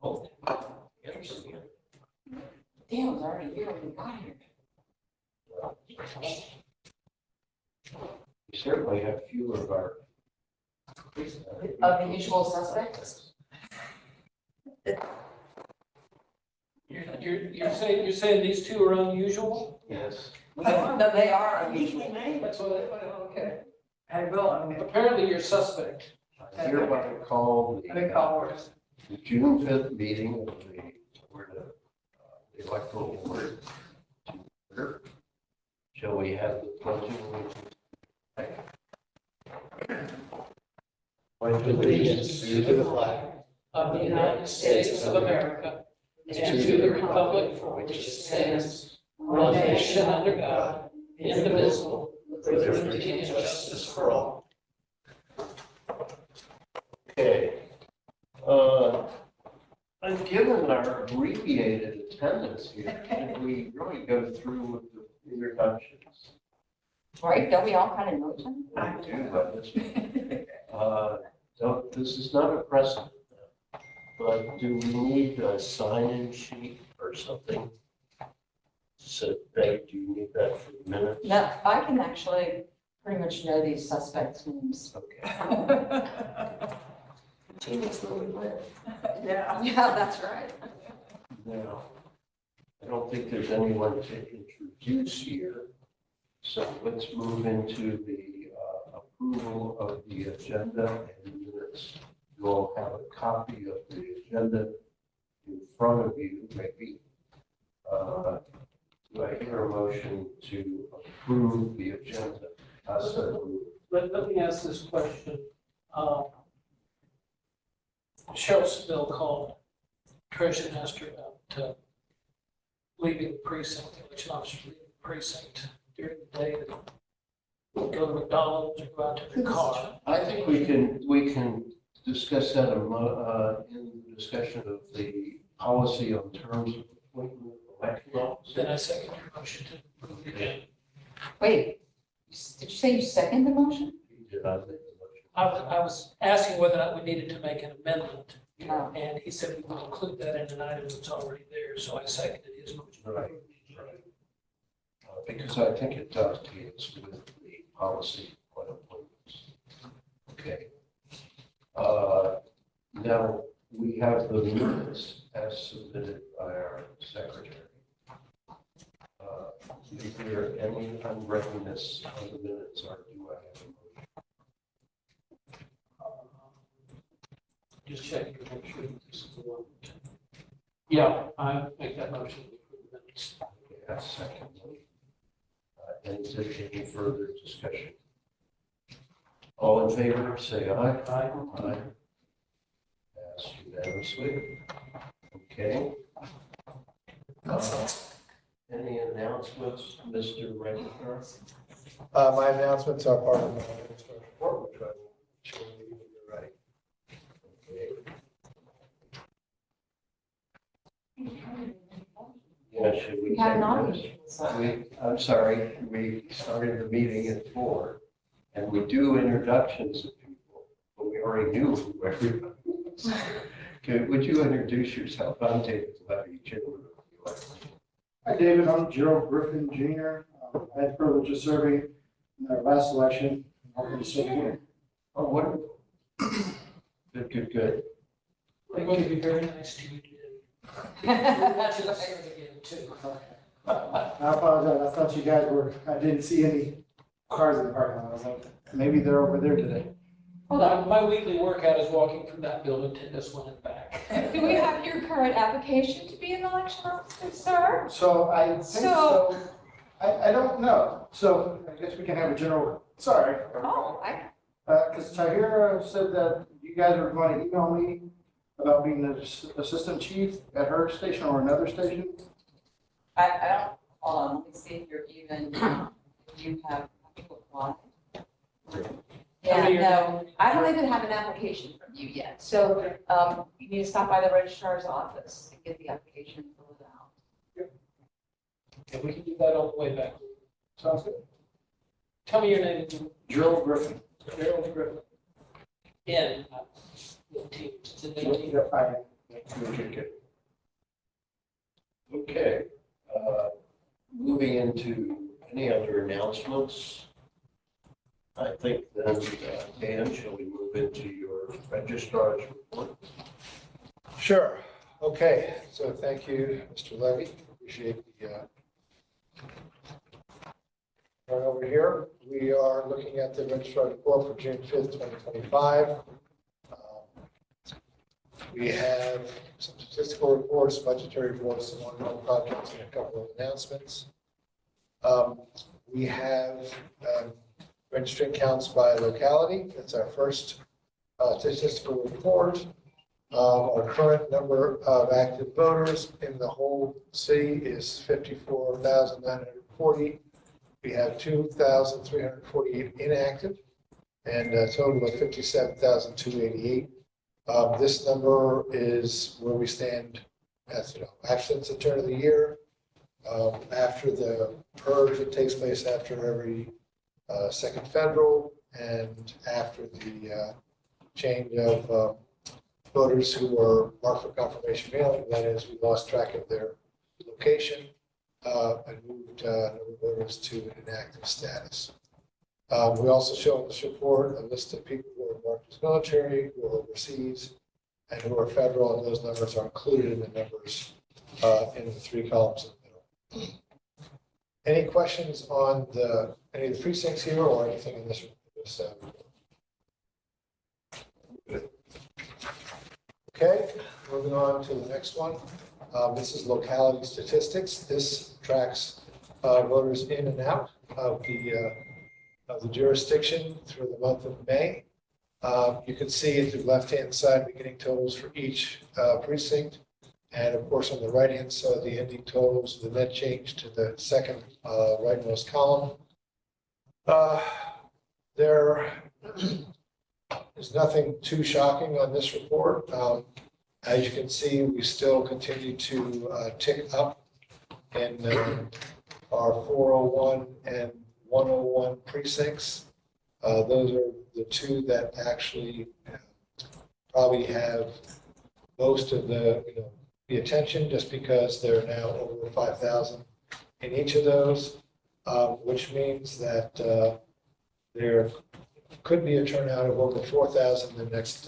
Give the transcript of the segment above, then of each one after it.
Oh, Damn, it's already here when we got here. we certainly have fewer of our. Of the usual suspects? You're saying these two are unusual? Yes. No, they are unusual. That's what okay. I will, okay. Apparently you're suspect. I hereby call the June 5th meeting of the Board of the Electoral Board to order. Shall we have the pledging? Pledge Allegiance to the flag of the United States of America and to the republic for which it stands, one nation under God, indivisible, with liberty and justice for all. Okay. And given our abbreviated attendance here, should we really go through with the introductions? Right, don't we all kind of know each other? I do, but this is not a precedent. But do we need a sign-in sheet or something? So, Dave, do you need that for the minutes? No, I can actually pretty much know these suspects' names. Okay. Yeah. Yeah, that's right. Now, I don't think there's anyone to introduce here. So let's move into the approval of the agenda and minutes. You all have a copy of the agenda in front of you, maybe. Do I hear a motion to approve the agenda? Let me ask this question. Sheriff's bill called Trish and asked her about leaving the precinct, the election officers leaving the precinct during the day to go to McDonald's or go out to their car. I think we can discuss that in the discussion of the policy on terms of appointment of election officers. Then I second your motion to approve the agenda. Wait, did you say you second the motion? Did I make the motion? I was asking whether or not we needed to make an amendment, No. and he said we will include that in an item that's already there, so I seconded his motion. Right. Because I think it does deal with the policy on appointments. Okay. Now, we have the minutes as submitted by our secretary. Is there any unreadiness on the minutes, or do I have a motion? Just checking to make sure that this is the one. Yeah, I make that motion to approve the minutes. Okay, that's second. Any further discussion? All in favor, say aye. Aye. Aye. Passed unanimously. Okay. Any announcements, Mr. Registrar? My announcements are part of my report, which I'm sure you're right. Okay. Yeah, should we? We have take not. this? I'm sorry, we started the meeting at 4, and we do introductions of people, but we already knew who everybody was. Okay, would you introduce yourself? I'm David Levy, Chairman of the election. Hi, David. I'm Gerald Griffin Jr. I had the privilege of serving in our last election. I'm sitting here. Oh, wonderful. Good. They're going to be very nice to you today. That's what I heard again, too. I apologize. I thought you guys were, I didn't see any cars in the parking lot. I was like, maybe they're over there today. Hold on, my weekly workout is walking from that building to this one and back. Do we have your current application to be an election officer, sir? So I think so. I don't know. So I guess we can have a general, sorry. Oh, Because Tahira said that you guys were going to email me about being the assistant chief at her station or another station. I don't, hold on, let me see if you're even, if you have applied. Yeah, no, I don't even have an application from you yet. So you need to stop by the registrar's office and get the application filled out. And we can do that all the way back. Sounds good. Tell me your name. Gerald Griffin. Gerald Griffin. in 18, it's in 18. Yep, Okay, moving into any other announcements? I think then, Dan, shall we move into your registrar's report? Sure. Okay, so thank you, Mr. Levy. Appreciate the run over here. We are looking at the registrar report for June 5th, 2025. We have some statistical reports, budgetary reports, some ongoing projects, and a couple of announcements. We have registering counts by locality. That's our first statistical report. Our current number of active voters in the whole city is 54,940. We have 2,348 inactive and a total of 57,288. This number is where we stand as, actually since the turn of the year. After the purge that takes place after every second federal and after the change of voters who were marked for confirmation mailing, that is, we lost track of their location and moved voters to an inactive status. We also show in this report a list of people who are marked as military, who are overseas, and who are federal, and those numbers are included in the numbers in the three columns in the middle. Any questions on any of the precincts here or anything in this report? Okay, moving on to the next one. This is locality statistics. This tracks voters in and out of the jurisdiction through the month of May. You can see at the left-hand side beginning totals for each precinct. And of course, on the right-hand side, the ending totals, the net change to the second rightmost column. There is nothing too shocking on this report. As you can see, we still continue to tick up in our 401 and 101 precincts. Those are the two that actually probably have most of the attention, just because they're now over 5,000 in each of those, which means that there could be a turnout of over 4,000 in the next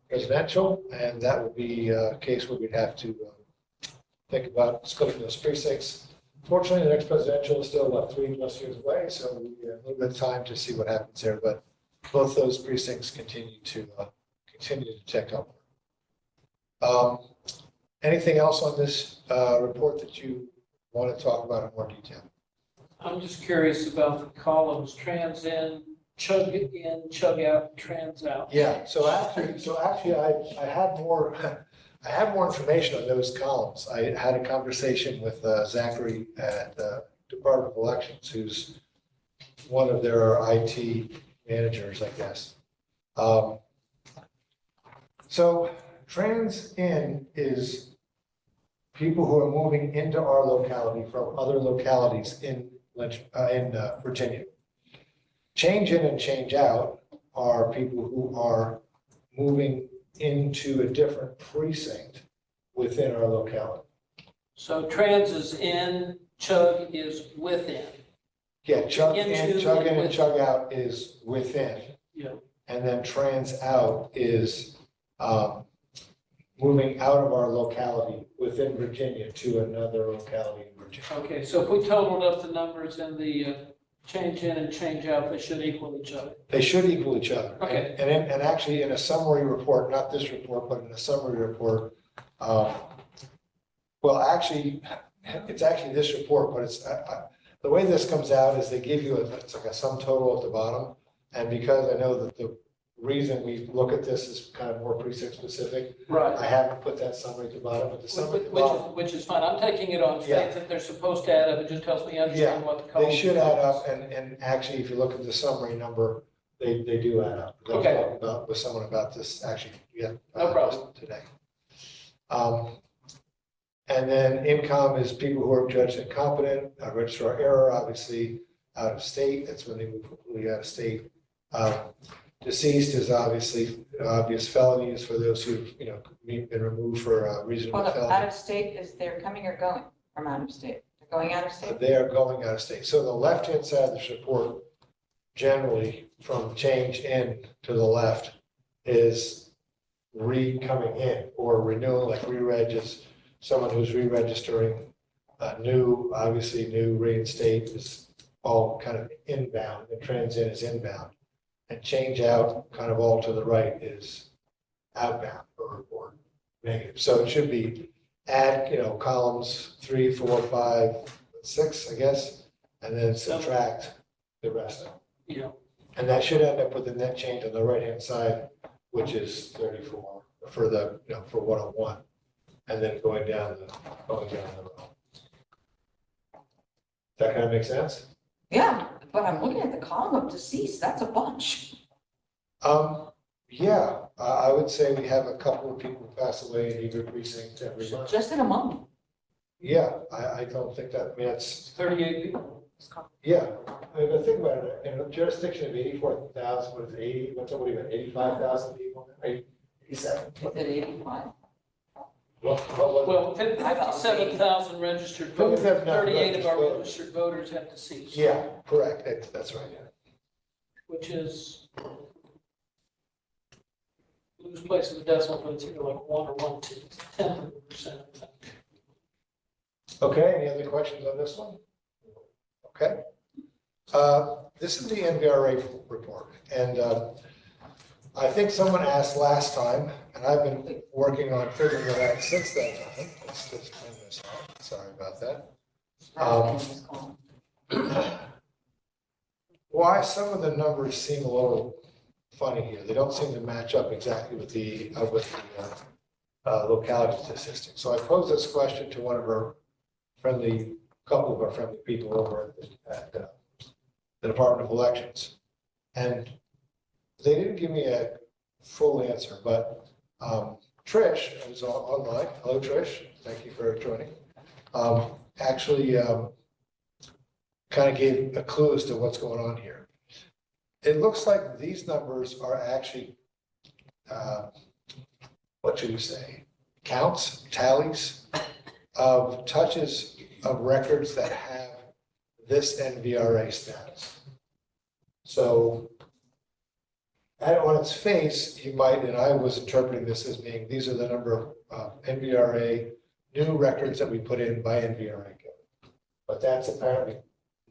presidential, and that would be a case where we'd have to think about splitting those precincts. Fortunately, the next presidential is still about 3+ years away, so we have a little bit of time to see what happens there. But both those precincts continue to tick up. Anything else on this report that you want to talk about in more detail? I'm just curious about the columns, trans in, chug out, trans out. Yeah, so actually I have more I have more information on those columns. I had a conversation with Zachary at the Department of Elections, who's one of their IT managers, I guess. So trans in is people who are moving into our locality from other localities in Virginia. Change in and change out are people who are moving into a different precinct within our locality. So trans is in, chug is within. Yeah, chug in Into and chug out is within. Yeah. And then trans out is moving out of our locality within Virginia to another locality in Virginia. Okay, so if we totaled up the numbers in the change in and change out, they should equal each other. They should equal each other. Okay. And actually in a summary report, not this report, but in a summary report, well, actually, it's actually this report, but it's the way this comes out is they give you it's like a sum total at the bottom. And because I know that the reason we look at this is kind of more precinct specific, Right. I haven't put that summary at the bottom, but the summary at the bottom, Which is fine. I'm taking it on Yeah. faith that they're supposed to add up. It just helps me understand what the column. they should add up. And actually, if you look at the summary number, they do add up. I was Okay. talking with someone about this actually, No problem. today. And then income is people who are judged incompetent, registrar error, obviously out of state. That's when they move completely out of state. Deceased is obviously obvious felonies for those who've, been removed for reasonable Well, out felony. of state, is they're coming or going from out of state? They're going out of state? They are going out of state. So the left-hand side of this report, generally from change in to the left, is coming in or renewal, like re-regis, someone who's re-registering, obviously new reinstate is all kind of inbound, and trans in is inbound. And change out, kind of all to the right, is outbound or negative. So it should be add, columns 3, 4, 5, 6, I guess, and then subtract the rest. Yeah. And that should end up with the net change on the right-hand side, which is 34 for the, for 101. And then going down the row. That kind of make sense? Yeah, but I'm looking at the column of deceased, that's a bunch. Yeah, I would say we have a couple of people who pass away in either precinct every month. Just in a month. Yeah, I don't think that, I mean, it's, 38 people. yeah. I mean, but think about it, in a jurisdiction of 84,000, what is it, 80, what's somebody about 85,000 people? 87? Is it 85? Well, 57,000 registered But we voters, have not 38 of our registered. registered voters have deceased. yeah, correct, that's right, yeah. Which is, lose place of the decimal, but it's either like 1 or 1 to 10%. Okay, any other questions on this one? Okay. This is the NVRA report, and I think someone asked last time, and I've been working on figuring it out since that time. Let's just clean this out. Sorry about that. Why some of the numbers seem a little funny here. They don't seem to match up exactly with the locality statistics. So I posed this question to one of our couple of our friendly people over at the Department of Elections. And they didn't give me a full answer, but Trish, who's online, hello Trish, thank you for joining, actually kind of gave a clue as to what's going on here. It looks like these numbers are actually, what should we say, counts, tallies of touches of records that have this NVRA status. So on its face, you might, and I was interpreting this as being, these are the number of NVRA new records that we put in by NVRA code. But that's apparently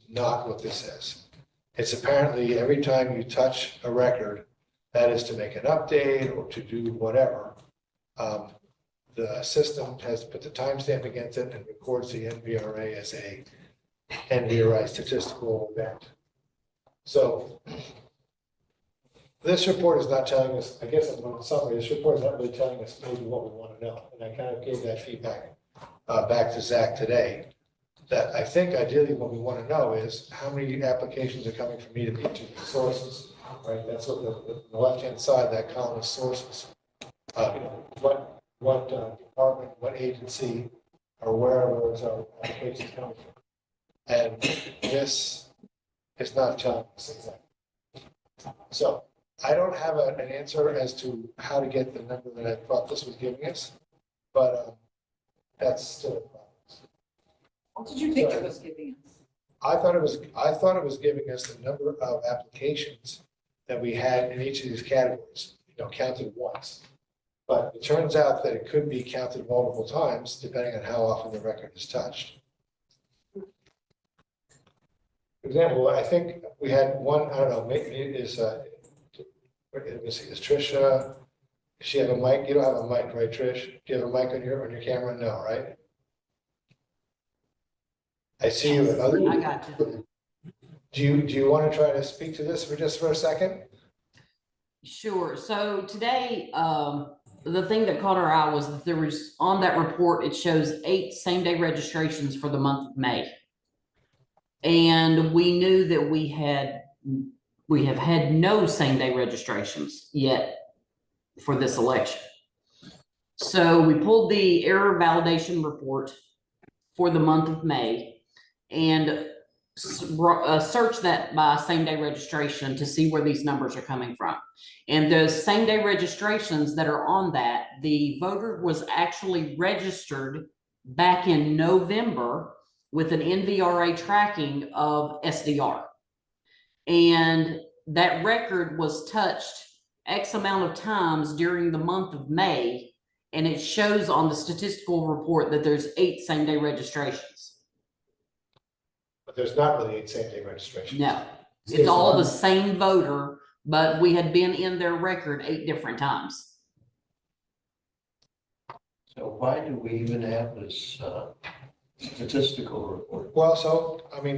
not what this says. It's apparently every time you touch a record, that is to make an update or to do whatever, the system has put the timestamp against it and records the NVRA as a NVRA statistical event. So this report is not telling us, I guess in summary, this report is not really telling us maybe what we want to know. And I kind of gave that feedback back to Zach today, that I think ideally what we want to know is how many applications are coming from each of these sources, right? That's what the left-hand side, that column is sources. What department, what agency, or wherever those applications coming from. And this is not telling us exactly. So I don't have an answer as to how to get the number that I thought this was giving us, but that's still a problem. What did you think it was giving us? I thought it was giving us the number of applications that we had in each of these categories, counted once. But it turns out that it could be counted multiple times, depending on how often the record is touched. For example, I think we had one, I don't know, maybe it is, let me see, is Trish, does she have a mic? You don't have a mic, right, Trish? Do you have a mic on your camera? No, right? I see you. I got you. Do you want to try to speak to this for a second? Sure. So today, the thing that caught our eye was that there was, on that report, it shows 8 same-day registrations for the month of May. And we knew that we have had no same-day registrations yet for this election. So we pulled the error validation report for the month of May. And search that by same day registration to see where these numbers are coming from. And the same day registrations that are on that, the voter was actually registered back in November with an NVRA tracking of SDR. And that record was touched X amount of times during the month of May. And it shows on the statistical report that there's 8 same day registrations. But there's not really 8 same-day registrations. No, it's all the same voter, but we had been in their record 8 different times. So why do we even have this statistical report? Well, so, I mean,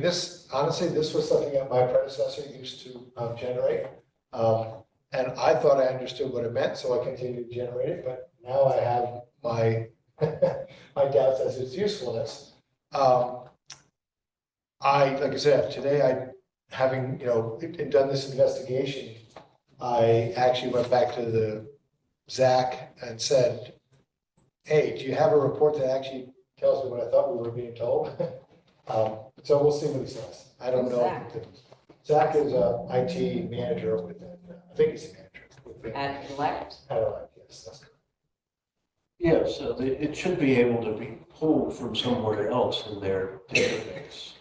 honestly, this was something that my predecessor used to generate. And I thought I understood what it meant, so I continued to generate it, but now I have my, my doubts as its usefulness. Like I said, today having, done this investigation, I actually went back to the Zach and said, hey, do you have a report that actually tells me what I thought we were being told? So we'll see what he says. I don't know. Zach is a IT manager within, I think he's a manager within. At Elect? At Elect, yes, that's correct. Yeah, so it should be able to be pulled from somewhere else in their database.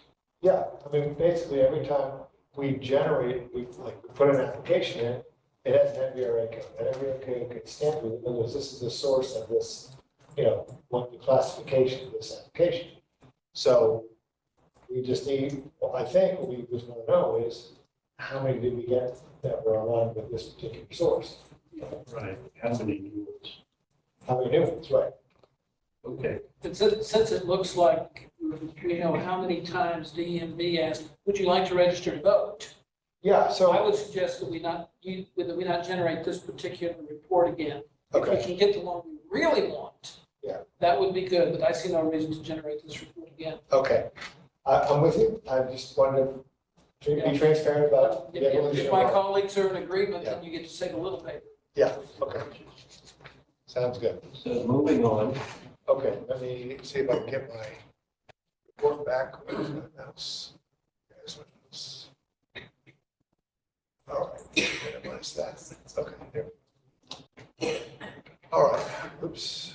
Yeah, I mean, basically, every time we generate, we put an application in, it has an NVRA code. That NVRA code gets stamped with it, in other words, this is the source of this, what the classification of this application. So we just need, well, I think what we just want to know is how many did we get that were aligned with this particular source? Right. How many new ones? How many new ones, right? Okay. And since it looks like we know how many times DMV asked, would you like to register to vote? Yeah, So I so, would suggest that we not generate this particular report again. If we okay, can get the one we really want. Yeah. That would be good, but I see no reason to generate this report again. okay. I'm with you. I just wanted to be transparent about the evolution If of my our. colleagues are in agreement, then you get to save a little paper. Yeah, okay. Sounds good. So moving on. Okay, let me see if I can get my report back. Where's my mouse? There's my mouse. All right, minimize that. Okay, here. All right, oops.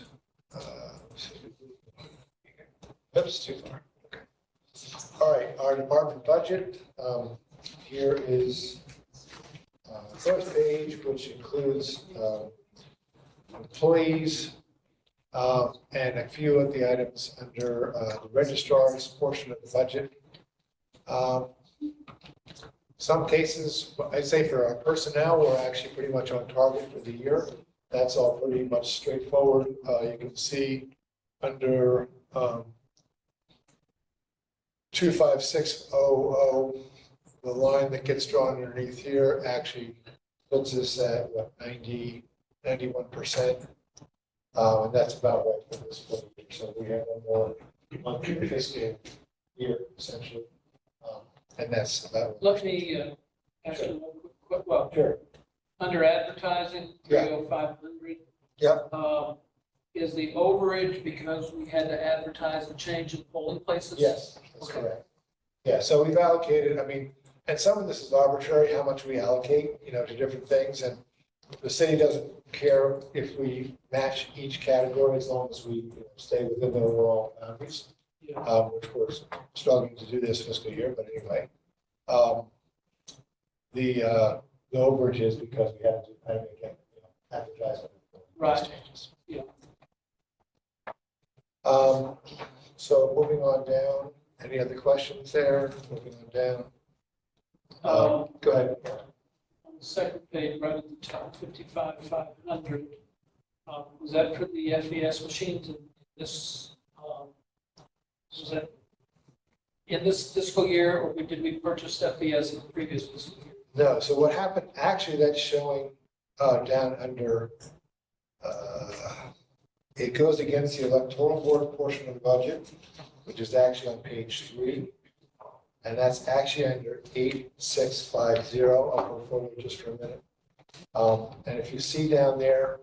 Oops, too far. Okay. All right, our department budget. Here is the first page, which includes employees, and a few of the items under the registrar's portion of the budget. Some cases, I'd say for our personnel, we're actually pretty much on target for the year. That's all pretty much straightforward. You can see under 25600, the line that gets drawn underneath here actually puts us at what, 91%. And that's about right for this full year. So we have one more month in the fiscal year, essentially. And that's about. Let me ask you one quick, well, Sure. under advertising, Yeah. 30500. Yep. Is the overage because we had to advertise the change in polling places? Yes, that's Okay. correct. Yeah, so we've allocated, I mean, and some of this is arbitrary, how much we allocate, to different things. And the city doesn't care if we match each category as long as we stay within the overall boundaries. Yeah. Which we're struggling to do this fiscal year, but anyway. The overage is because we had to make advertisement. Right. Changes. Yeah. So moving on down, any other questions there? Moving on down. Go ahead. On the second page, right at the top, 55,500. Was that for the FES machines in this, was that in this fiscal year, or did we purchase FES in the previous fiscal year? No, so what happened, actually, that's showing down under, it goes against the electoral board portion of the budget, which is actually on page 3. And that's actually under 8650. I'll go forward just for a minute. And if you see down there,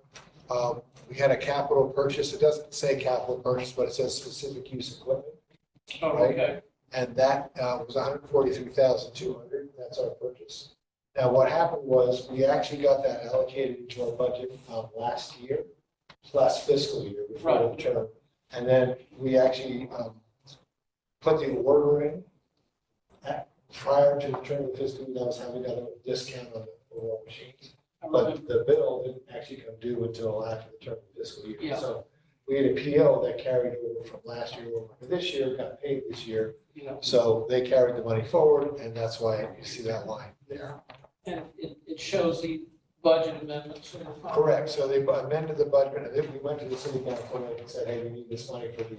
we had a capital purchase. It doesn't say capital purchase, but it says specific use equipment. Oh, Right. okay. And that was 143,200. That's our purchase. Now, what happened was we actually got that allocated into our budget last fiscal year before the term. And then we actually put the order in prior to the turn of the fiscal year. That was how we got a discount on the overall machines. But the bill didn't actually come due until after the term of the fiscal year. Yeah. So we had a PO that carried over from last year over to this year, got paid this year. So they carried the money forward, and that's why you see that line there. And it shows the budget amendments. in the file. Correct. So they amended the budget, and then we went to the city council and said, hey, we need this money for the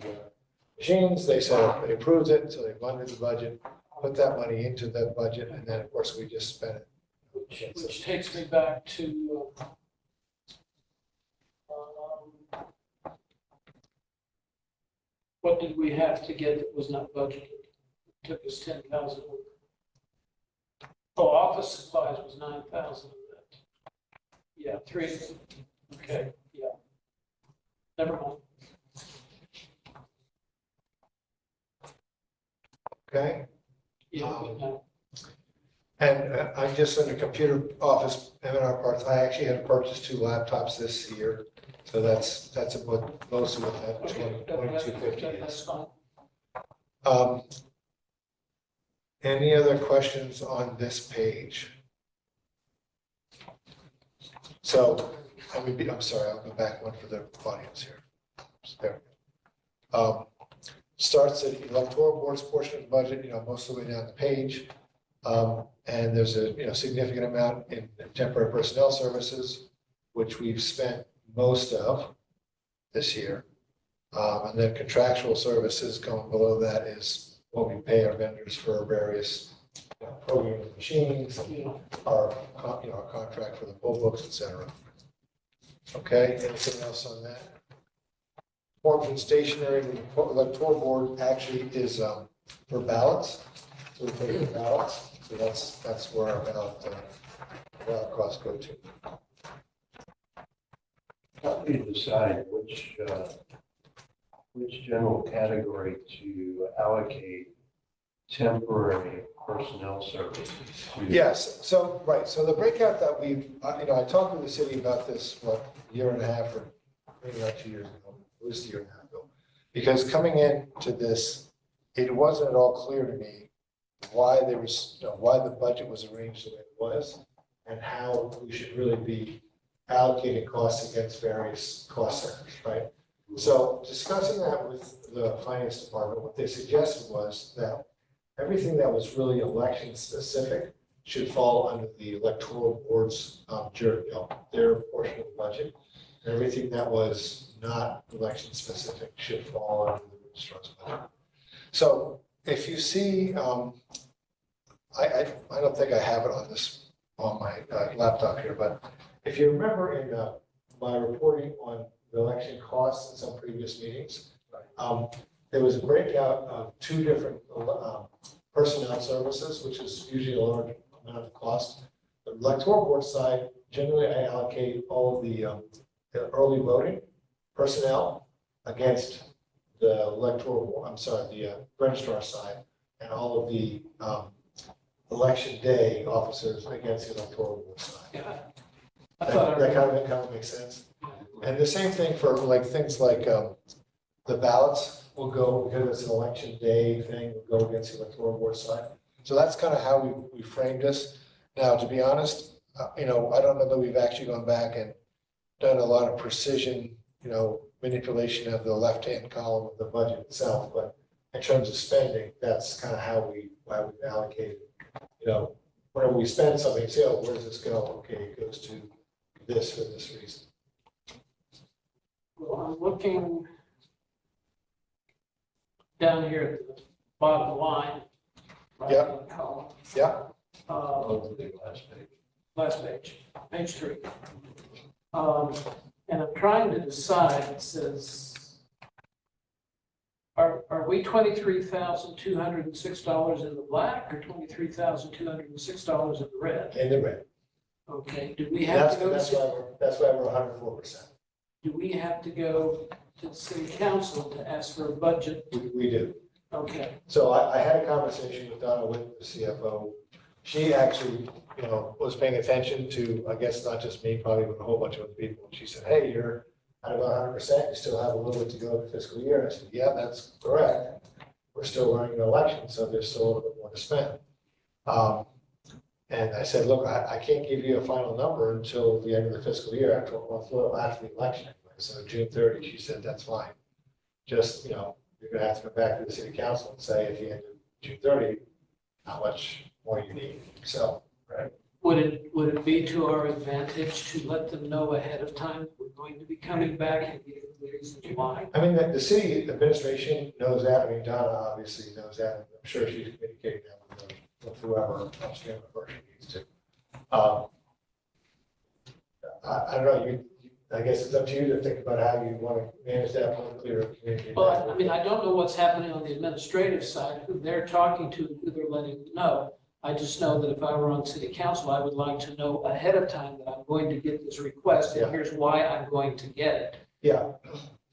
machines. They said they approved it, so they funded the budget, put that money into the budget, and then, of course, we just spent it. Which takes me back to what did we have to get that was not budgeted? It took us 10,000. Oh, office supplies was 9,000 of that. Yeah, 3. Okay, yeah. Never mind. Okay? Yeah, but no. And I just in the computer office, M&R parts, I actually had to purchase 2 laptops this year. So that's about most of what that Okay, 2250 that's is. fine. Any other questions on this page? So, I'm sorry, I'll go back one for the audience here. There. Starts at electoral board's portion of the budget, most of the way down the page. And there's a significant amount in temporary personnel services, which we've spent most of this year. And then contractual services going below that is what we pay our vendors for various programming machines, our contract for the poll books, et cetera. Okay, anything else on that? Forms and stationery, the electoral board actually is for ballots. So we pay for ballots. So that's where our ballot costs go to. Help me decide which general category to allocate temporary personnel services to. Yes, so, right, so the breakout that I talked to the city about this, a year and a half or maybe not 2 years ago, at least a year and a half ago. Because coming into this, it wasn't at all clear to me why there was, why the budget was arranged the way it was and how we should really be allocating costs against various cost centers, right? So discussing that with the finance department, what they suggested was that everything that was really election specific should fall under the electoral board's their portion of the budget. And everything that was not election specific should fall under the registrar's budget. So if you see, I don't think I have it on my laptop here, but if you remember in my reporting on the election costs in some previous meetings, there was a breakout of 2 different personnel services, which is usually a large amount of cost. The electoral board side, generally I allocate all of the early voting personnel against the the registrar side, and all of the election day officers against the electoral board side. Yeah. That kind of makes sense. And the same thing for things like the ballots will go, because it's an election day thing, will go against the electoral board side. So that's kind of how we framed this. Now, to be honest, I don't know that we've actually gone back and done a lot of precision, manipulation of the left-hand column of the budget itself, but in terms of spending, that's kind of how we've allocated. Whenever we spend something, say, oh, where does this go? Okay, it goes to this for this reason. Well, I'm looking down here at the bottom line. Right Yeah. hand column. Yeah. Over the last page. Page 3. And I'm trying to decide, it says, are we $23,206 in the black or $23,206 in the red? In the red. Okay, do we have to go That's why we're 104%. do we have to go to the city council to ask for a budget? We do. Okay, So I had a conversation with Donna, with the CFO. She actually, was paying attention to, I guess, not just me, probably with a whole bunch of other people. She said, hey, you're at about 100%, you still have a little bit to go in the fiscal year. I said, yeah, that's correct. We're still running an election, so there's still a little bit more to spend. And I said, look, I can't give you a final number until the end of the fiscal year, after the election. So June 30, she said, that's fine. Just, you're gonna have to come back to the city council and say at the end of June 30, how much more you need. So, right. would it be to our advantage to let them know ahead of time we're going to be coming back and give them the reasons why? I mean, the city administration knows that. I mean, Donna obviously knows that. I'm sure she's communicating that with whoever upstream of her she needs to. I don't know, I guess it's up to you to think about how you want to manage that politically or communicate. Well, I mean, I don't know what's happening on the administrative side, who they're talking to, who they're letting know. I just know that if I were on city council, I would like to know ahead of time that I'm going to get this request, and here's why I'm going to get it. Yeah.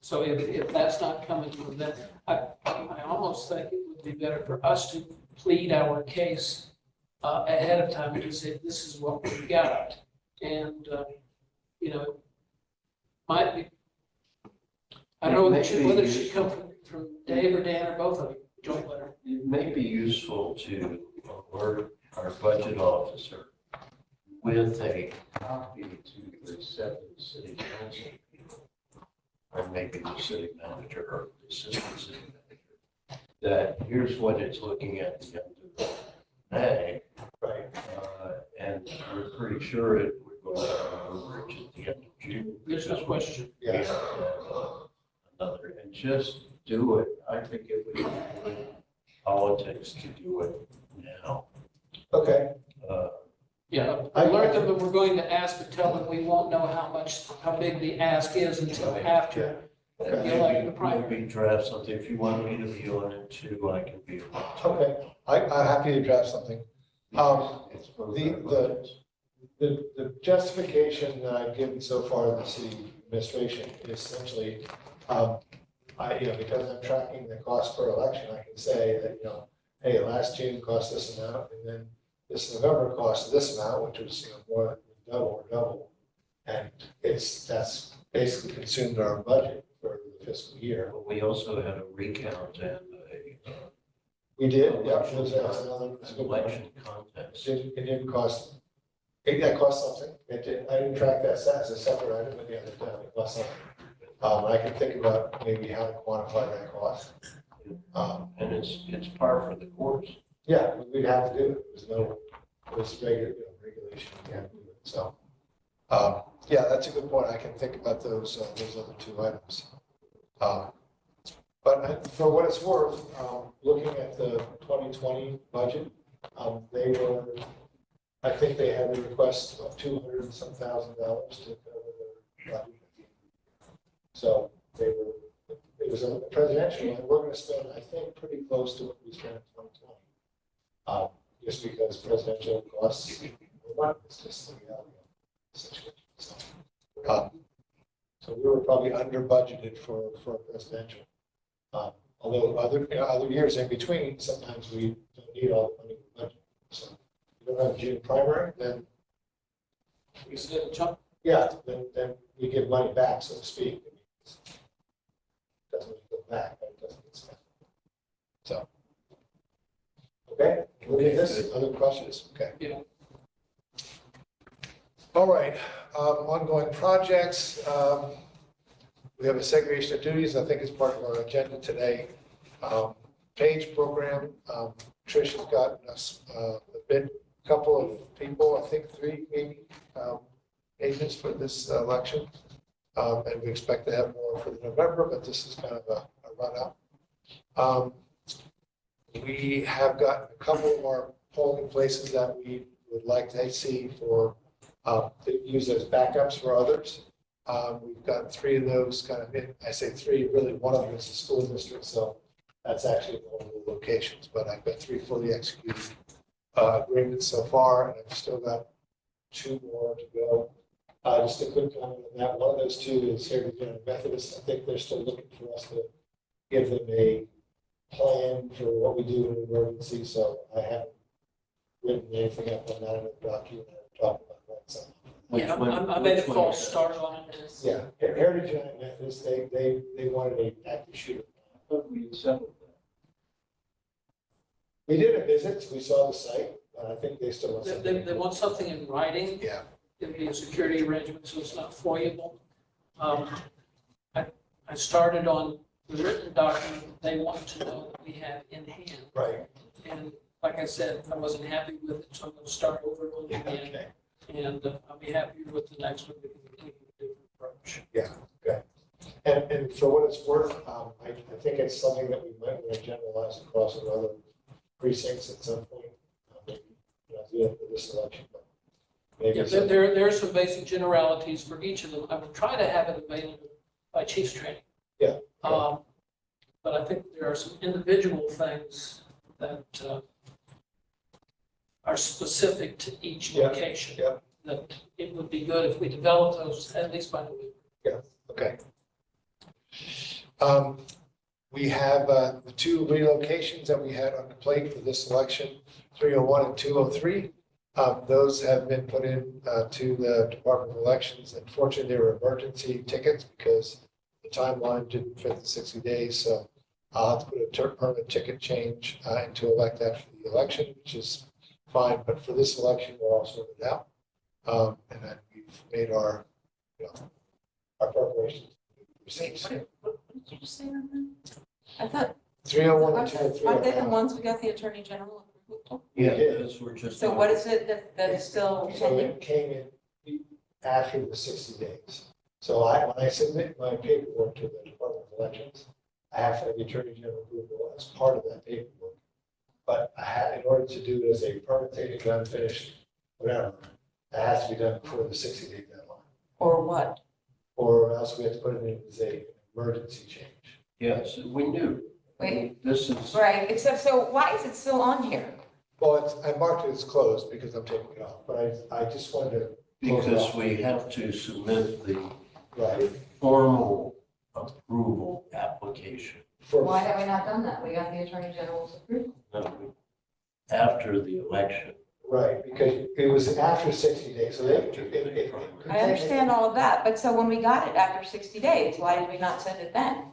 So if that's not coming from them, I almost think it would be better for us to plead our case ahead of time and to say, this is what we got. And, might be, I don't know whether it should come from Dave or Dan or both of you, joint letter. It may be useful to alert our budget officer with a copy to the 7 city council people, or maybe the city manager or the assistant city manager, that here's what it's looking at the end of May. Right. And we're pretty sure we're going to have an overage at the end of June. There's no question. We have to have another, and just do it. I think it would be good politics to do it now. Okay. Yeah, alert them that we're going to ask, but tell them we won't know how big the ask is until after. Maybe draft something. If you want me to be on it too, I can be on it too. Okay, I'm happy to draft something. It's both our budgets. The justification that I've given so far to the city administration is essentially, because I'm tracking the cost per election, I can say that, hey, last June cost this amount, and then this November cost this amount, which was, more than double. And that's basically consumed our budget for the fiscal year. But we also had a recount and We did, a yeah, that's another. election contest. It didn't cost, it cost something. It did, I didn't track that as a separate item at the end of the time. It cost something. I can think about maybe how to quantify that cost. And it's par for the course. Yeah, we'd have to do it. There's regulation. We have to do it. So, yeah, that's a good point. I can think about those other 2 items. But for what it's worth, looking at the 2020 budget, I think they had a request of $200 and some thousand to cover their budget. So it was a presidential, and we're going to spend, I think, pretty close to what we spent in 2020. Just because presidential costs, it's just the reality of the situation. So we were probably under budgeted for presidential. Although other years in between, sometimes we don't need all the money in the budget. So if you don't have a June primary, then We said a chunk. yeah, then we give money back, so to speak. It doesn't go back, but it doesn't get spent. So, okay, moving this, other questions? Okay. Yeah. All right, ongoing projects. We have a segregation of duties, I think it's part of our agenda today. Page program, Trish has gotten us a couple of people, I think 3 maybe, agents for this election. And we expect to have more for the November, but this is kind of a run-up. We have gotten a couple of our polling places that we would like to see for, to use as backups for others. We've got 3 of those kind of in, I say 3, really one of them is the school district, so that's actually one of the locations, but I've got 3 fully executed agreements so far, and I've still got 2 more to go. Just a quick comment on that. One of those 2 is Heritage United Methodist. I think they're still looking for us to give them a plan for what we do in an emergency, so I haven't written anything up on that in the document. I'm talking about that. So, Yeah, one- I made a which one false is that? start on it. yeah, Heritage United Methodist, they wanted a active shooter. But we settled that. We did a visit, we saw the site, and I think they still want They, something. they want something in writing. Yeah. It'd be a security arrangement, so it's not foiable. I started on the written document that they want to know that we have in hand. Right. And like I said, I wasn't happy with it, so I'm gonna start over on it again. Okay. And I'll be happier with the next one because we're taking a different approach. And for what it's worth, I think it's something that we might want to generalize across other precincts at some point. Maybe not the end for this election, but maybe. Yeah, there are some basic generalities for each of them. I will try to have it available by chief's training. Yeah. But I think there are some individual things that are specific to each Yeah, location. yeah. That it would be good if we develop those at least by the week. Okay. We have the two relocations that we had on the plate for this election, 301 and 203. Those have been put in to the Department of Elections. Unfortunately, they were emergency tickets because the timeline didn't fit the 60 days. So I'll have to put a permanent ticket change into elect after the election, which is fine. But for this election, we're all sorted out. And then we've made our, our preparations. Receipts. What did you just say on that? I thought, 301 and 203. aren't they the ones we got the Attorney General approval? Yeah, did. those were just. So what is it that is still So pending? it came in after the 60 days. So when I submit my paperwork to the Department of Elections, I have to have the Attorney General approval as part of that paperwork. But I had, in order to do it as a permit taken, done, finished, whatever, that has to be done before the 60-day deadline. Or what? Or else we have to put it in as an emergency change. Yes, we knew. Wait. This is, Right, except so why is it still on here? Well, I marked it as closed because I'm taking it off, but I just wanted to. close it because off. we have to submit the Right. formal approval application. Why have we not done that? We got the Attorney General's approval. After the election. Right, because it was after 60 days, so I understand all of that, but so when we got it after 60 days, why did we not send it then?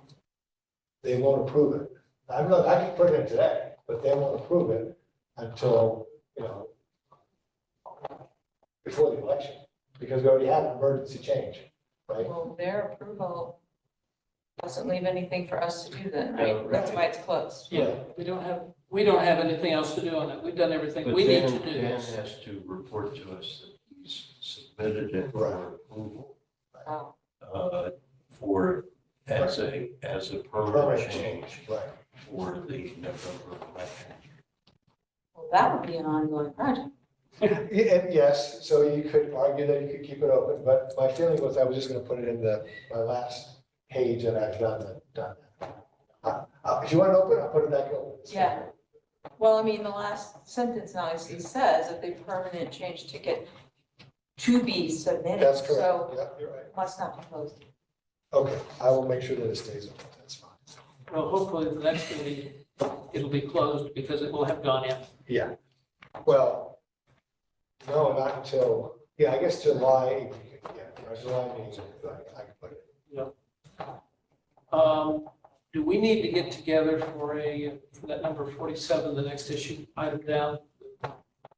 They won't approve it. I can put it in today, but they won't approve it until, before the election, because we already have an emergency change, right? Well, their approval doesn't leave anything for us to do then, right? No, That's why it's closed. Yeah, we don't have anything else to do on that. We've done everything But we need to Dan do. has to report to us that he's submitted it for approval. Oh. For, as a permanent Permanent change Right. for the November election. Well, that would be an ongoing project. Yeah, and yes, so you could argue that you could keep it open, but my feeling was I was just gonna put it in my last page and I've done that. If you want it open, I'll put it back open. It's fine. Yeah. Well, I mean, the last sentence nicely says that the permanent change ticket to be submitted. That's correct. So Yeah, you're right. must not be closed. Okay, I will make sure that it stays open. That's fine. Well, hopefully the next meeting, it'll be closed because it will have gone in. Yeah. Well, no, not until, I guess July, July meeting, I can put it. Do we need to get together for that number 47, the next issue item down?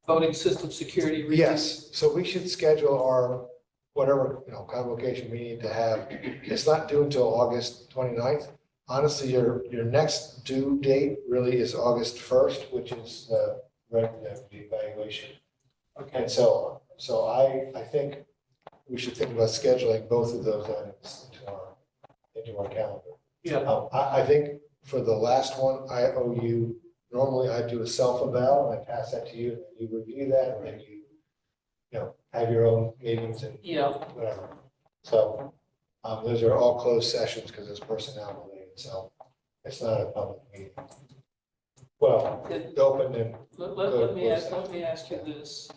Voting system security. review? Yes, so we should schedule our, whatever, convocation we need to have. It's not due until August 29th. Honestly, your next due date really is August 1st, which is the evaluation. Okay, And so I think we should think about scheduling both of those items into our calendar. yeah, I think for the last one, I owe you, normally I do a self-eval and I pass that to you, and you review that, and then you have your own meetings and yeah. whatever. So, those are all closed sessions because it's personnel related, so it's not a public meeting. Well, It- open and, Let me ask you this.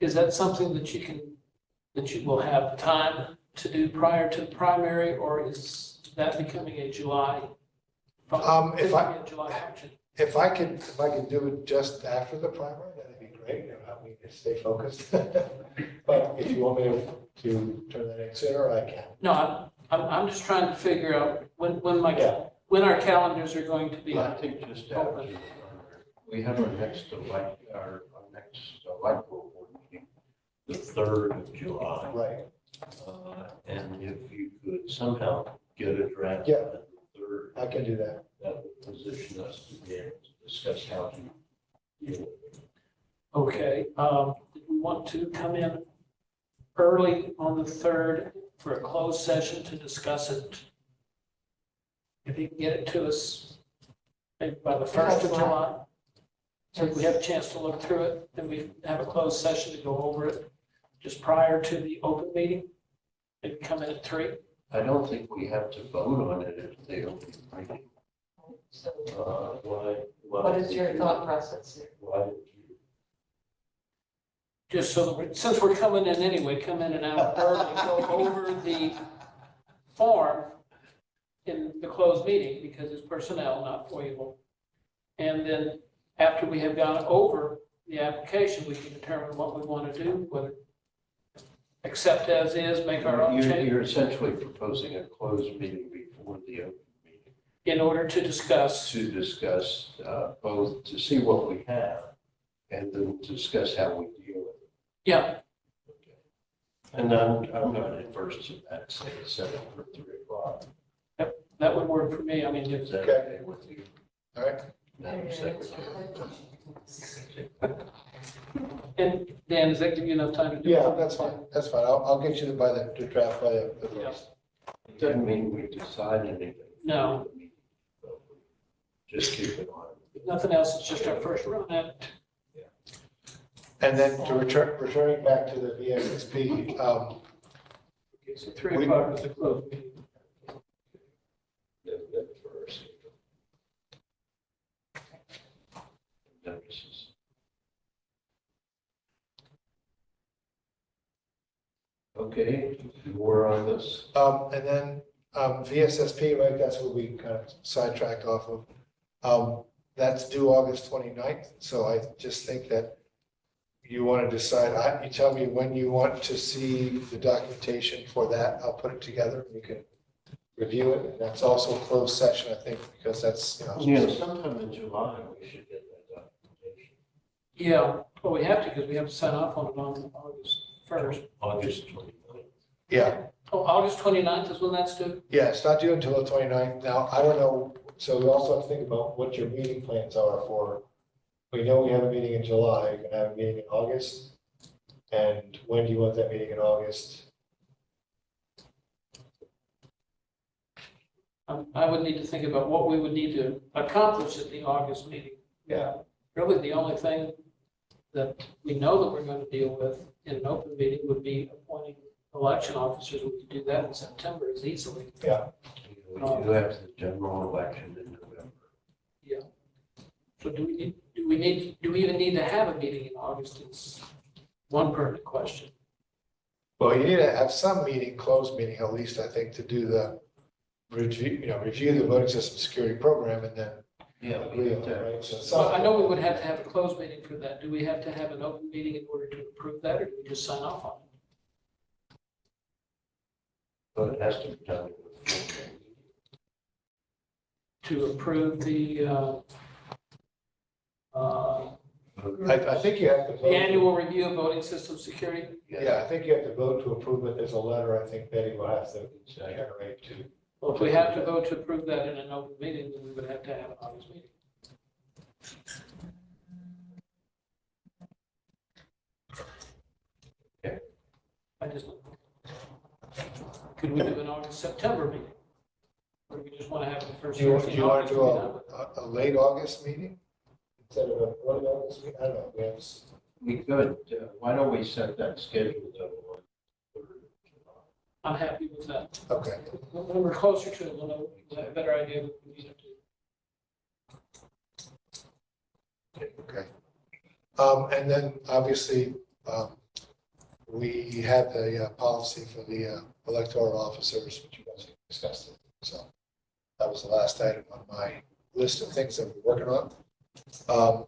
Is that something that you will have time to do prior to the primary, or is that becoming a July? If I- a July function? If I could do it just after the primary, that'd be great, it'll help me stay focused. But if you want me to turn that in sooner, I can. No, I'm just trying to figure out Yeah. when our calendars are going to be. I think just after, we have our next electoral board meeting, the 3rd of July. Right, And if you could somehow get a draft. Yeah. on the 3rd, I can do that. that would position us to be able to discuss how to deal with it. Okay, do we want to come in early on the 3rd for a closed session to discuss it? If you can get it to us maybe by the 1st of July. So we have a chance to look through it, then we have a closed session to go over it just prior to the open meeting. Maybe come in at 3. I don't think we have to vote on it if they open meeting. So Why? what is your thought process here? Why did you? Just so that, since we're coming in anyway, come in and out early, go over the form in the closed meeting, because it's personnel, not foiable. And then after we have gone over the application, we can determine what we want to do, whether accept as is, make our own change, You're essentially proposing a closed meeting before the open meeting in order to discuss. to discuss both, to see what we have and then discuss how we deal with it. Yeah, And I'm not adverse to that, say, set it for 3 o'clock. that would work for me. I mean, Is if, that okay with you, All right, Madam Secretary? and Dan, does that give you enough time to do? yeah, that? that's fine, I'll get you the draft by the Yeah. It doesn't mean we decide anything. No. Just keep it on. If nothing else, it's just our first run at it. And then returning back to the VSSP, So 3 o'clock is the closed meeting. That first. Notices. Okay, more on this. and then VSSP, right, that's what we kind of sidetracked off of. That's due August 29th, so I just think that you want to decide, you tell me when you want to see the documentation for that, I'll put it together, you can review it, and that's also a closed session, I think, because that's, Sometime in July, we should get that documentation. Yeah, well, we have to, because we have to sign off on it on August 1st. August 29th. Yeah, Oh, August 29th is when that's due? yeah, it's not due until the 29th. Now, I don't know, so we also have to think about what your meeting plans are for. We know we have a meeting in July, you're gonna have a meeting in August. And when do you want that meeting in August? I would need to think about what we would need to accomplish at the August meeting. Yeah. Really, the only thing that we know that we're going to deal with in an open meeting would be appointing election officers. We could do that in September as easily. Yeah. We do have the general election in November. So do we even need to have a meeting in August? It's one pertinent question. Well, you need to have some meeting, closed meeting at least, I think, to do the review the voting system security program and then Yeah, agree on it, right? So So I some- know we would have to have a closed meeting for that. Do we have to have an open meeting in order to approve that, or do we just sign off on it? But it has to be done with. To approve the I think you have to vote. annual review of voting system security? Yeah, I think you have to vote to approve it. There's a letter I think Betty will have to generate to. Well, if we have to vote to approve that in an open meeting, then we would have to have an August meeting. Okay. I just, could we do an August, September meeting? Or do we just want to have the first Do you Thursday in want to August? do to be done with? a late August meeting? Instead of a early August meeting? I don't know. We could, why don't we set that schedule to on the 3rd of July? I'm happy with that. Okay. When we're closer to it, we'll know, we'll have a better idea of what we need to do. Okay. And then obviously, we have the policy for the electoral officers, which you guys discussed. So that was the last item on my list of things that we're working on.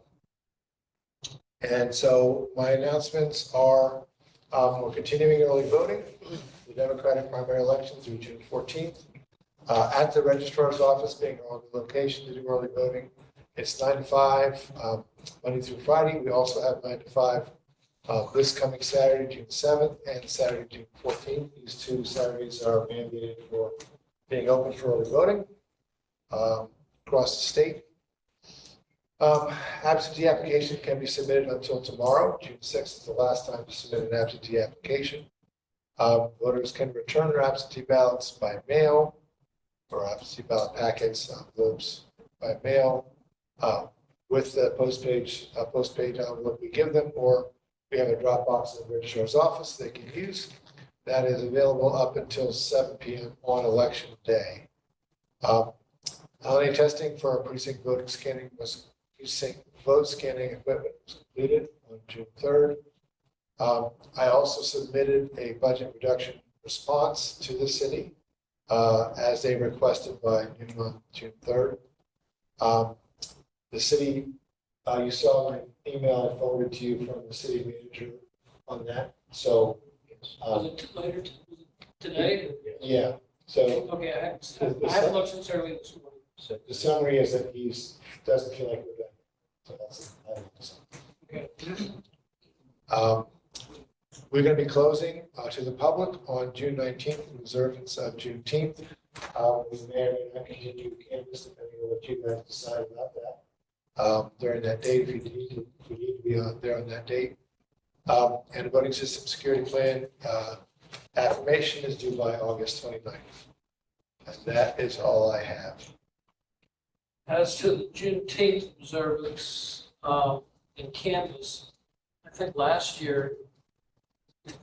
And so my announcements are, we're continuing early voting, the Democratic primary election through June 14th. At the registrar's office, being our only location to do early voting, it's 9 to 5, Monday through Friday. We also have 9 to 5 this coming Saturday, June 7th, and Saturday, June 14th. These two Saturdays are mandated for being open for early voting across the state. Absentee application can be submitted until tomorrow. June 6th is the last time to submit an absentee application. Voters can return their absentee ballots by mail or absentee ballot packets, envelopes by mail with the post page envelope we give them, or we have a drop box in the registrar's office they can use. That is available up until 7 p.m. on election day. Holiday testing for precinct voting scanning precinct vote scanning equipment was completed on June 3rd. I also submitted a budget reduction response to the city as they requested by noon on June 3rd. The city, you saw my email I forwarded to you from the city manager on that. So Was it later today? yeah, so Okay, I haven't looked since early this morning. so the summary is that doesn't feel like we're done. So that's Okay. We're going to be closing to the public on June 19th in observance of Juneteenth. We may or may not continue canvas depending on what you guys decide about that during that date, if you need to be on there on that date. And the voting system security plan affirmation is due by August 29th. And that is all I have. As to the Juneteenth observance in Kansas, I think last year it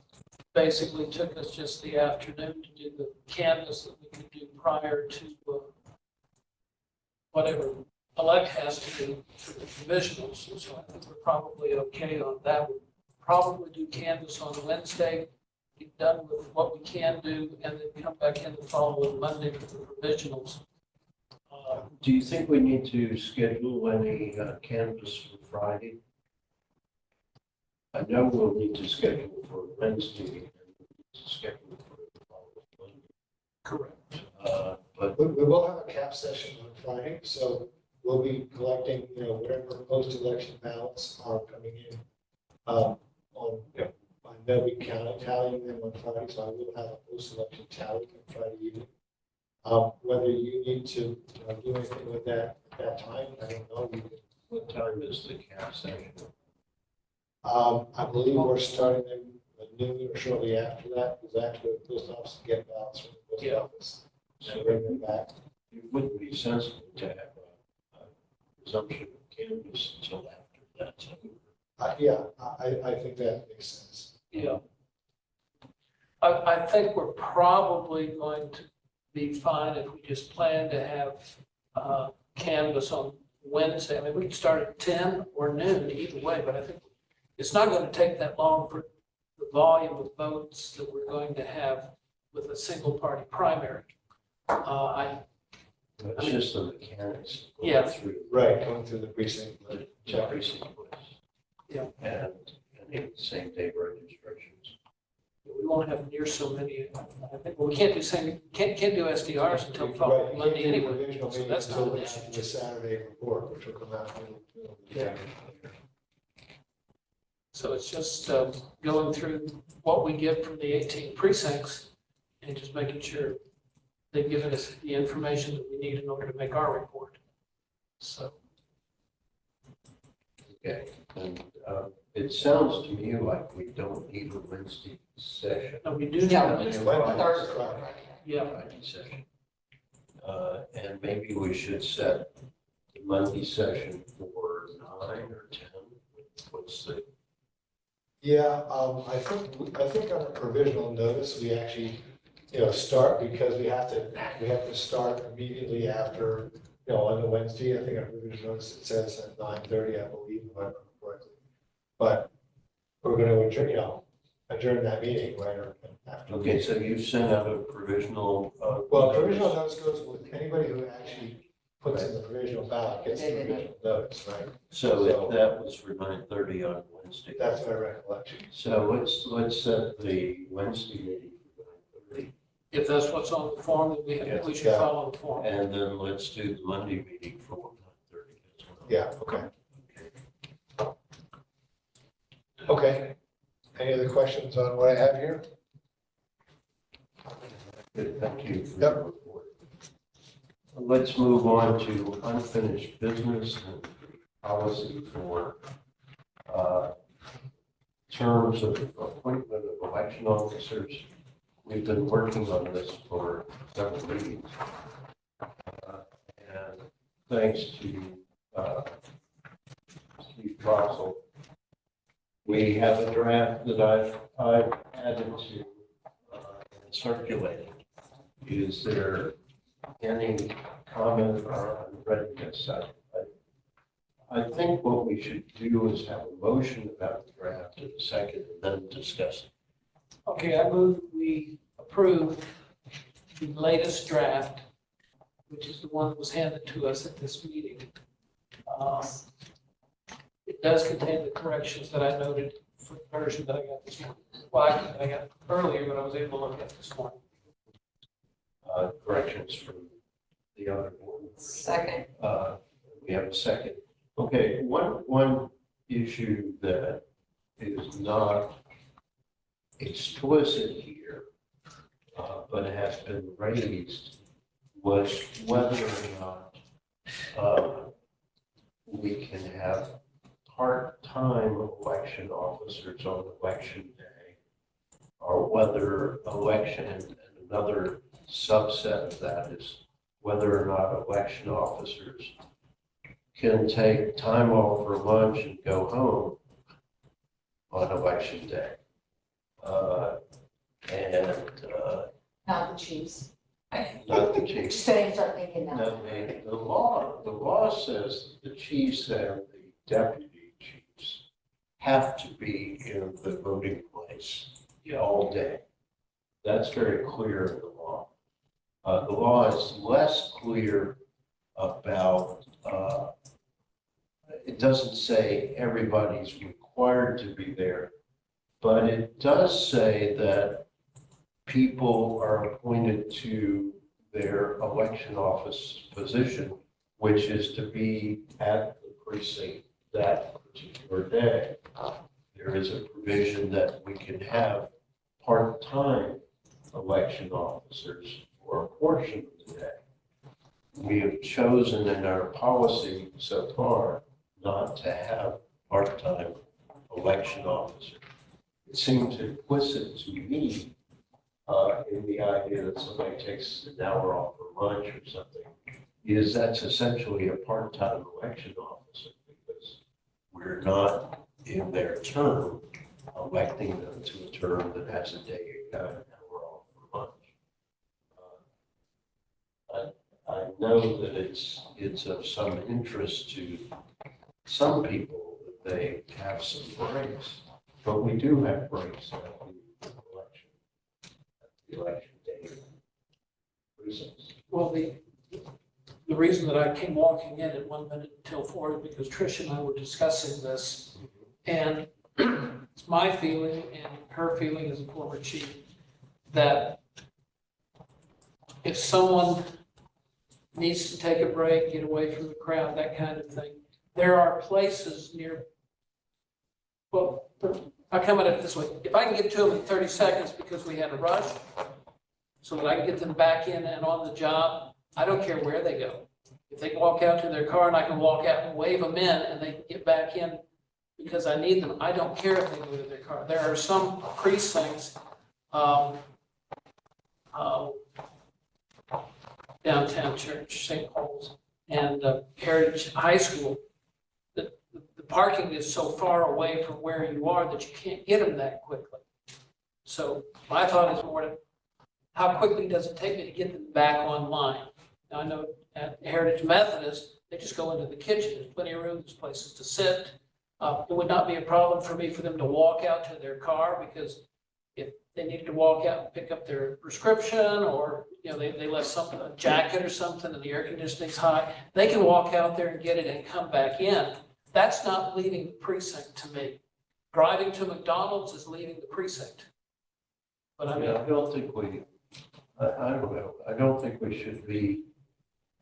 basically took us just the afternoon to do the canvas that we could do prior to whatever elect has to do for the provisionals. So I think we're probably okay on that. We'll probably do canvas on Wednesday, be done with what we can do, and then come back in the following Monday for the provisionals. Do you think we need to schedule any canvas for Friday? I know we'll need to schedule for Wednesday and to schedule for the following Monday. Correct. But We will have a cap session on Friday, so we'll be collecting, whatever post-election ballots are coming in. I know we tallying them on Friday, so I will have a post-election tally on Friday evening. Whether you need to do anything with that at that time, I don't know. what time is the cap session? I believe we're starting them at noon or shortly after that, because after the post office to get ballots from the post office. So bring them back. It wouldn't be sensible to have a resumption of canvas until after that's over. Yeah, I think that makes sense. Yeah. I think we're probably going to be fine if we just plan to have canvas on Wednesday. I mean, we can start at 10 or noon either way, but I think it's not going to take that long for the volume of votes that we're going to have with a single party primary. It's just the mechanics. Yeah. Through Right, going through the precinct. the Jeffrey sequence. Yeah. And same day registrations. We won't have near so many. I think, well, we can't do can't do SDRs until Right, following you Monday can't do anyway. provisional So meeting that's not until an issue. after the Saturday report, which will come out. Yeah. So it's just going through what we get from the 18 precincts and just making sure they've given us the information that we need in order to make our report. So, Okay, and it sounds to me like we don't need a Wednesday session. no, we do need No, to, it's Wednesday. Thursday. yeah, Friday session. And maybe we should set the Monday session for 9 or 10. What's the, Yeah, I think on a provisional notice, we actually, start because we have to start immediately after, on the Wednesday. I think on provisional notice, it says at 9:30, I believe, if I remember correctly. But we're going to adjourn, adjourn that meeting, right? Or after. Okay, so you sent out a provisional. Well, provisional notice goes with anybody who actually puts in the provisional ballot, gets the provisional notice, right? So that was for 9:30 on Wednesday. That's my recollection. So let's set the Wednesday meeting for 9:30. If that's what's on the form, then we should Yeah. follow the form. And then let's do the Monday meeting for 9:30 as well. Yeah, okay. Okay. Any other questions on what I have here? Good, thank you for Yep. your report. Let's move on to unfinished business and policy for terms of appointment of election officers. We've been working on this for several meetings. And thanks to Steve Russell, we have a draft that I've added to and circulated. Is there any comment or unreadiness? I think what we should do is have a motion about the draft in a second and then discuss it. Okay, I move we approve the latest draft, which is the one that was handed to us at this meeting. It does contain the corrections that I noted for the version that I got this morning. Well, I got earlier, but I was able to look at this morning. Corrections from the other board. Second. We have a second. Okay, one issue that is not explicit here, but has been raised, was whether or not we can have part-time election officers on election day, or whether election, and another subset of that is whether or not election officers can take time off for lunch and go home on election day. Not the chiefs. Not the chiefs. Saying something in that. No, the law says the chiefs and the deputy chiefs have to be in the voting place all day. That's very clear in the law. The law is less clear about, it doesn't say everybody's required to be there, but it does say that people are appointed to their election office position, which is to be at the precinct that particular day. There is a provision that we can have part-time election officers for a portion of the day. We have chosen in our policy so far not to have part-time election officers. It seems implicit to me in the idea that somebody takes an hour off for lunch or something, is that's essentially a part-time election officer because we're not in their term electing them to a term that has a day, an hour off for lunch. I know that it's of some interest to some people that they have some breaks, but we do have breaks at the election day results. Well, the reason that I came walking in at 1 minute until 4 is because Trish and I were discussing this. And it's my feeling and her feeling as a former chief that if someone needs to take a break, get away from the crowd, that kind of thing, there are places near, well, I come at it this way. If I can get to them in 30 seconds because we had a rush, so that I can get them back in and on the job, I don't care where they go. If they walk out to their car and I can walk out and wave them in and they can get back in because I need them, I don't care if they go to their car. There are some precincts, downtown Church, St. Paul's, and Heritage High School, the parking is so far away from where you are that you can't get them that quickly. So my thought is more to how quickly does it take me to get them back online? Now, I know at Heritage Methodist, they just go into the kitchen. There's plenty of room, there's places to sit. It would not be a problem for me for them to walk out to their car because if they needed to walk out and pick up their prescription, or, they left something, a jacket or something, and the air conditioning's high, they can walk out there and get it and come back in. That's not leaving the precinct to me. Driving to McDonald's is leaving the precinct. But I mean, I don't think I don't know, I don't think we should be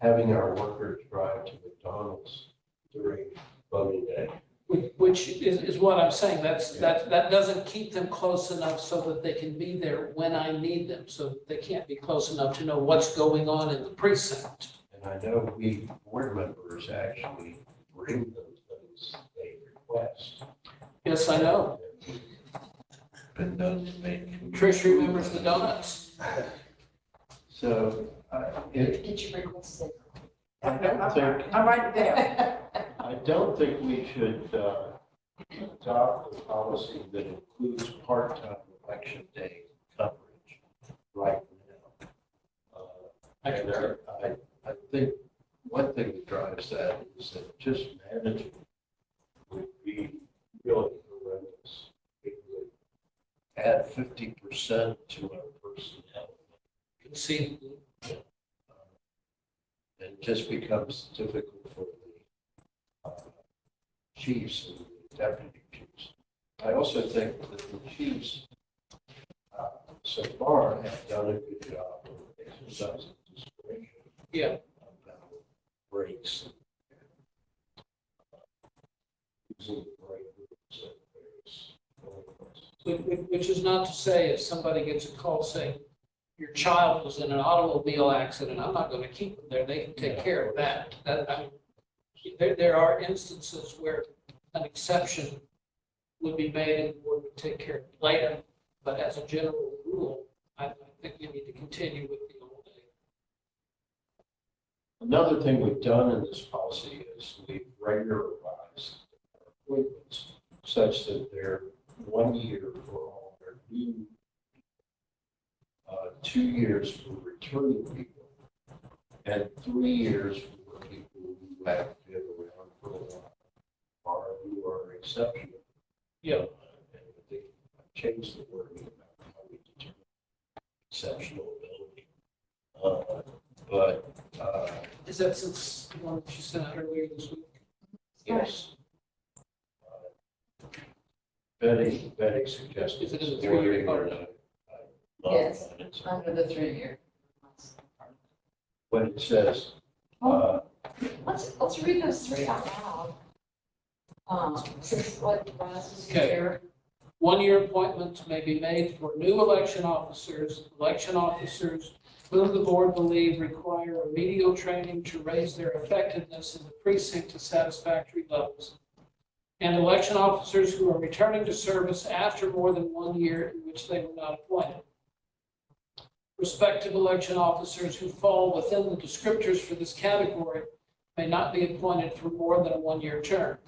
having our workers drive to McDonald's during voting day. which is what I'm saying, that doesn't keep them close enough so that they can be there when I need them, so they can't be close enough to know what's going on in the precinct. And I know we board members actually bring those things they request. Yes, I know. Been done to me. Trish remembers the donuts. So, Did you request it? I don't think, I'm right there. I don't think we should adopt a policy that includes part-time election day coverage right now. I think one thing that drives that is that just management would be really horrendous. It would add 50% to our personnel. Conceivably. And it just becomes difficult for the chiefs and the deputy chiefs. I also think that the chiefs so far have done a good job of exercising discretion. Yeah. About breaks. Using the break rooms at various places. Which is not to say if somebody gets a call saying your child was in an automobile accident, I'm not going to keep them there. They can take care of that. There are instances where an exception would be made and the board would take care of it later. But as a general rule, I think you need to continue with the old day. Another thing we've done in this policy is we've regularized appointments such that they're 1 year for all their new, 2 years for returning people, and 3 years for people who have been around for a while or who are exceptional. Yeah. And I think I've changed the wording about how we determine exceptional ability. Is that since the one that you sent out earlier this week? Yes. Betty suggested. Is it in the this 3-year wording, part? and I love Yes, it. It's under the 3 year. When it says, Let's read those 3 out loud. Since what Ross is Okay. here. 1-year appointments may be made for new election officers whom the board believe require remedial training to raise their effectiveness in the precinct to satisfactory levels, and election officers who are returning to service after more than 1 year in which they were not appointed. Prospective election officers who fall within the descriptors for this category may not be appointed for more than a 1-year term.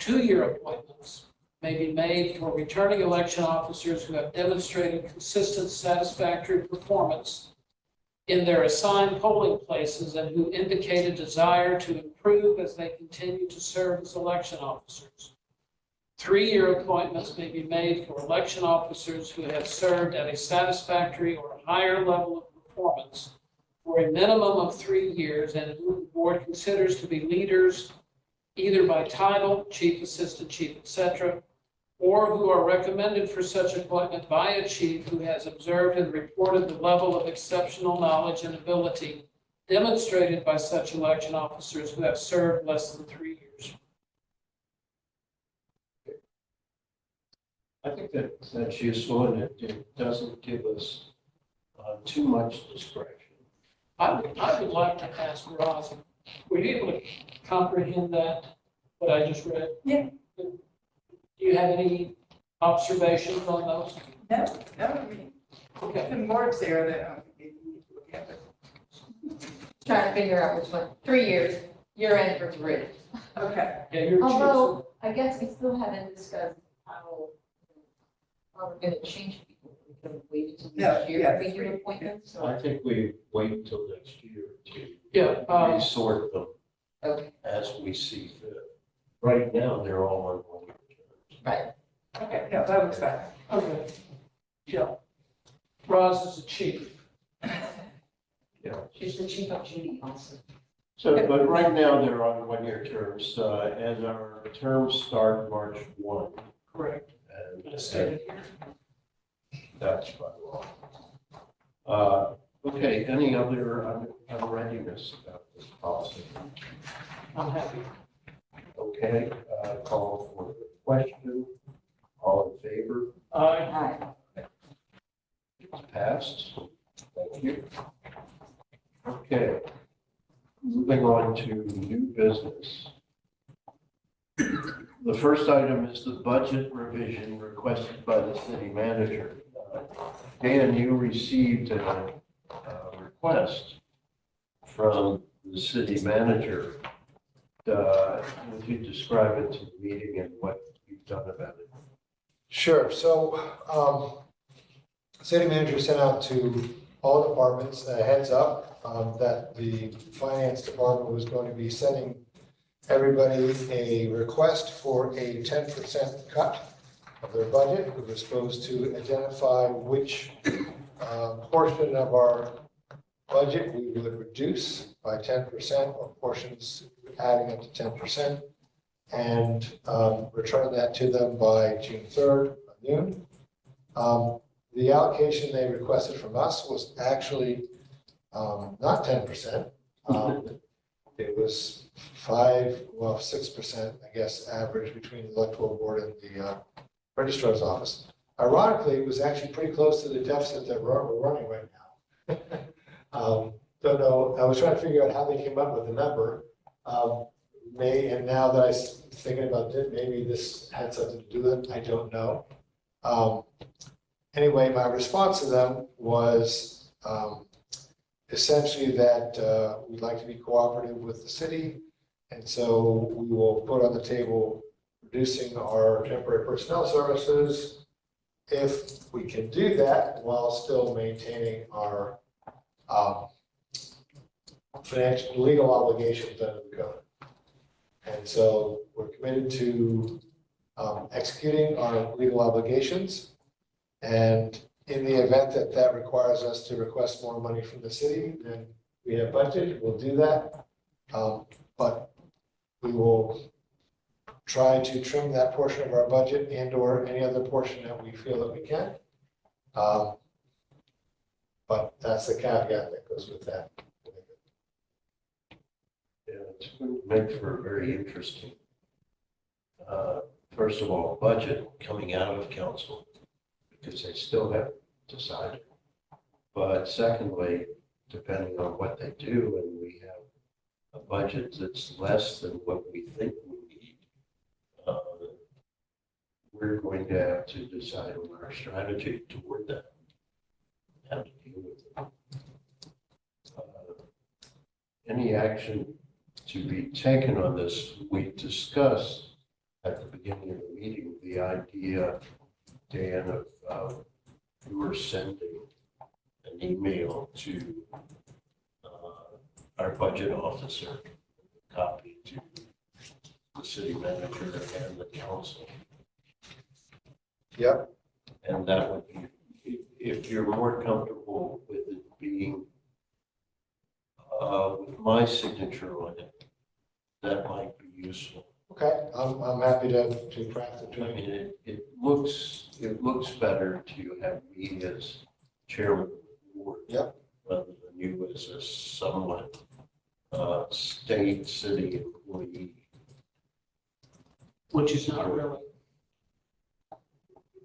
2-year appointments may be made for returning election officers who have demonstrated consistent satisfactory performance in their assigned polling places and who indicate a desire to improve as they continue to serve as election officers. 3-year appointments may be made for election officers who have served at a satisfactory or higher level of performance for a minimum of 3 years and whom the board considers to be leaders either by title, chief, assistant chief, etc., or who are recommended for such appointment by a chief who has observed and reported the level of exceptional knowledge and ability demonstrated by such election officers who have served less than 3 years. I think that's useful, and it doesn't give us too much discretion. I would like to ask Roz, were you able to comprehend that, what I just read? Yeah. Do you have any observations on those? No, I mean, Okay. some words there that, yeah, Trying to figure out which one. 3 years, you're in for 3. okay. Yeah, you're choosing. Although, I guess we still haven't discussed how we're going to change people. We're going to wait until No, next year yeah, to that's do right. appointments. I think we wait until next year to Yeah, resort them Okay, as we see fit. Right now, they're all on 1-year terms. right. Okay, no, that was fine. okay. Yeah. Roz is the chief. She's the chief of Judy also. So, but right now they're on one-year terms, and our terms start March 1. Correct. And Is that stated here? that's by law. Okay, any other unreadiness about this policy? I'm happy. Okay, call for the question. All in favor? Aye. Hi. It's passed. Thank you. Okay, moving on to new business. The first item is the budget revision requested by the city manager. Dan, you received a request from the city manager. Would you describe it to the meeting and what you've done about it? Sure. So, city manager sent out to all departments a heads up that the finance department was going to be sending everybody a request for a 10% cut of their budget. We were supposed to identify which portion of our budget we would reduce by 10% or portions adding up to 10% and return that to them by June 3rd, noon. The allocation they requested from us was actually not 10%. It was 6%, I guess, average between the electoral board and the registrar's office. Ironically, it was actually pretty close to the deficit that we're running right now. Don't know, I was trying to figure out how they came up with the number. And now that I'm thinking about it, maybe this had something to do with it, I don't know. Anyway, my response to them was essentially that we'd like to be cooperative with the city. And so we will put on the table reducing our temporary personnel services if we can do that while still maintaining our financial legal obligations under the code. And so we're committed to executing our legal obligations. And in the event that that requires us to request more money from the city, then we have budget, we'll do that. But we will try to trim that portion of our budget and or any other portion that we feel that we can. But that's the caveat that goes with that. Yeah, it's going to make for a very interesting, first of all, budget coming out of council, because they still haven't decided. But secondly, depending on what they do, and we have a budget that's less than what we think we need, we're going to have to decide on our strategy toward that, how to deal with it. Any action to be taken on this, we discussed at the beginning of the meeting, the idea, Dan, of you were sending an email to our budget officer, copy to the city manager and the council. Yep. And that would be, if you're more comfortable with it being with my signature on it, that might be useful. Okay, I'm happy to craft it. I mean, it looks better to have me as chairman of the board. Yep. Rather than you as a somewhat city employee. Which is not really.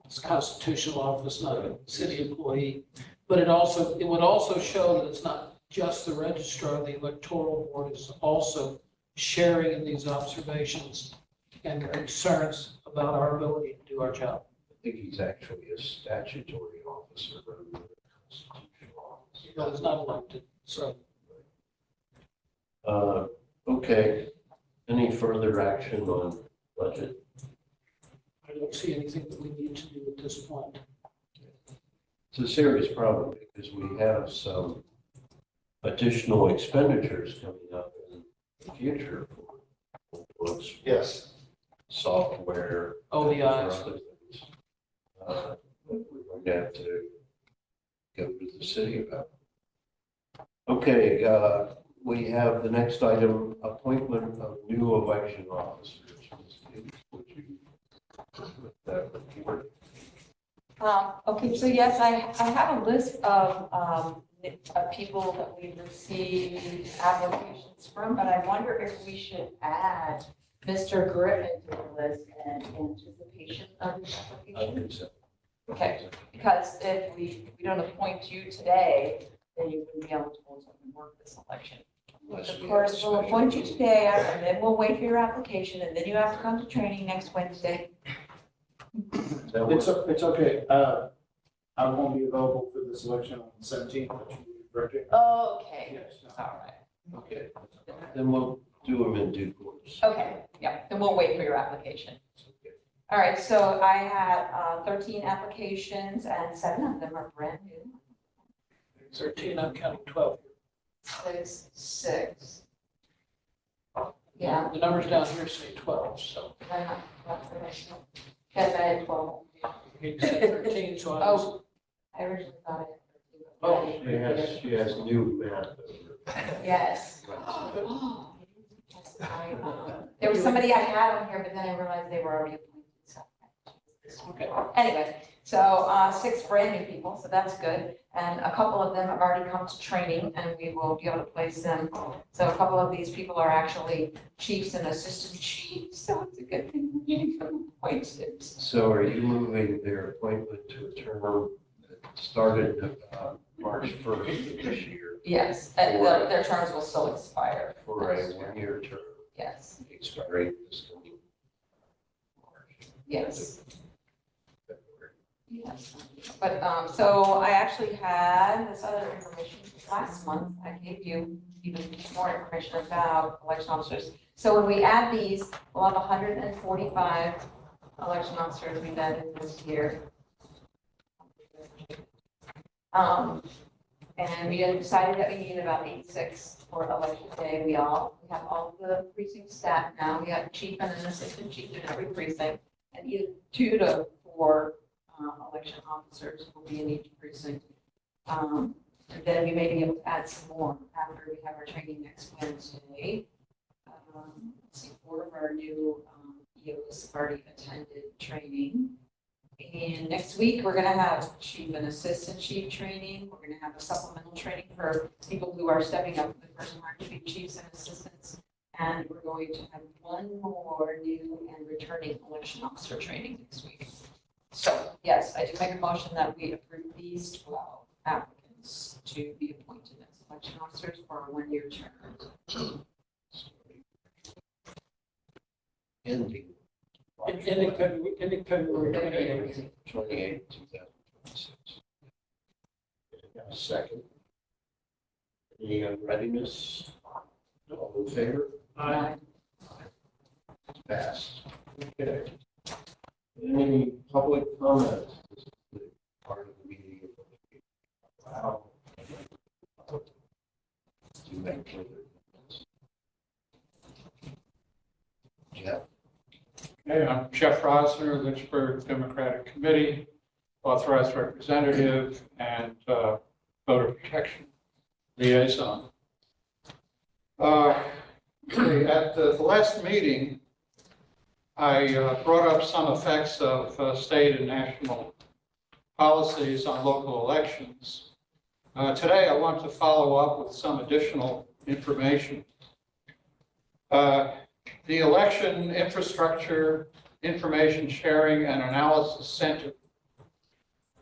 It's a constitutional office, not a city employee. But it would also show that it's not just the registrar, the electoral board is also sharing in these observations and concerns about our ability to do our job. I think he's actually a statutory officer rather than a constitutional officer. But it's not elected, so. Okay, any further action on budget? I don't see anything that we need to do at this point. It's a serious problem because we have some additional expenditures coming up in the future for books, Yes. software. ODIs. for other things. We're going to have to go to the city about it. Okay, we have the next item, appointment of new election officers. Would you put that report? Okay, so yes, I have a list of people that we've received applications from, but I wonder if we should add Mr. Griffin to the list in anticipation of his I application. think so. Okay, because if we don't appoint you today, then you wouldn't be eligible to work this election. Unless Of we course, have a we'll special appoint you meeting. today, and then we'll wait for your application, and then you have to come to training next Wednesday. Is that what- It's okay. I won't be available for this election on the 17th, which will be birthday. Okay, Yes. all right. Okay, then we'll do them in due course. Okay, yeah, then we'll wait for your application. All right, so I had 13 applications and 7 of them are brand new. 13, I'm counting 12. Six. Yeah. The numbers down here say 12, so Yes, I had 12. he said 13, so I was, Oh, I originally thought I Oh, had 13. She has new math. Yes. There was somebody I had on here, but then I realized they were already appointed, so. okay. Anyway, so 6 brand new people, so that's good. And a couple of them have already come to training and we will be able to place them. So a couple of these people are actually chiefs and assistant chiefs, so it's a good thing we're getting them appointed. So are you moving their appointment to a term that started March 1st of this year Yes, and their terms will still expire. for a one-year term, Yes, expiring this coming March? yes. February. Yes, but, so I actually had this other information last month, I gave you even more information about election officers. So when we add these, we'll have 145 election officers we've added this year. And we decided that we needed about 86 for election day. We have all the precinct staff now, we have a chief and an assistant chief in every precinct, and either 2 to 4 election officers will be in each precinct. And then we may be able to add some more after we have our training next Wednesday. Let's see, 4 of our new EOs have already attended training. And next week, we're gonna have chief and assistant chief training. We're gonna have a supplemental training for people who are stepping up for the first time to be chiefs and assistants. And we're going to have 1 more new and returning election officer training next week. So, yes, I do make a motion that we approve these 12 applicants to be appointed as election officers for a 1-year term. Ending. Ending February 28th. 28, 2026. Second. Any readiness? All in favor? Passed. Okay. Any public comments? This is the part of the meeting. Wow. To make further comments. Jeff? Hey, I'm Jeff Rosner, Lynchburg Democratic Committee, authorized representative and voter protection liaison. At the last meeting, I brought up some effects of state and national policies on local elections. Today, I want to follow up with some additional information. The Election Infrastructure Information Sharing and Analysis Center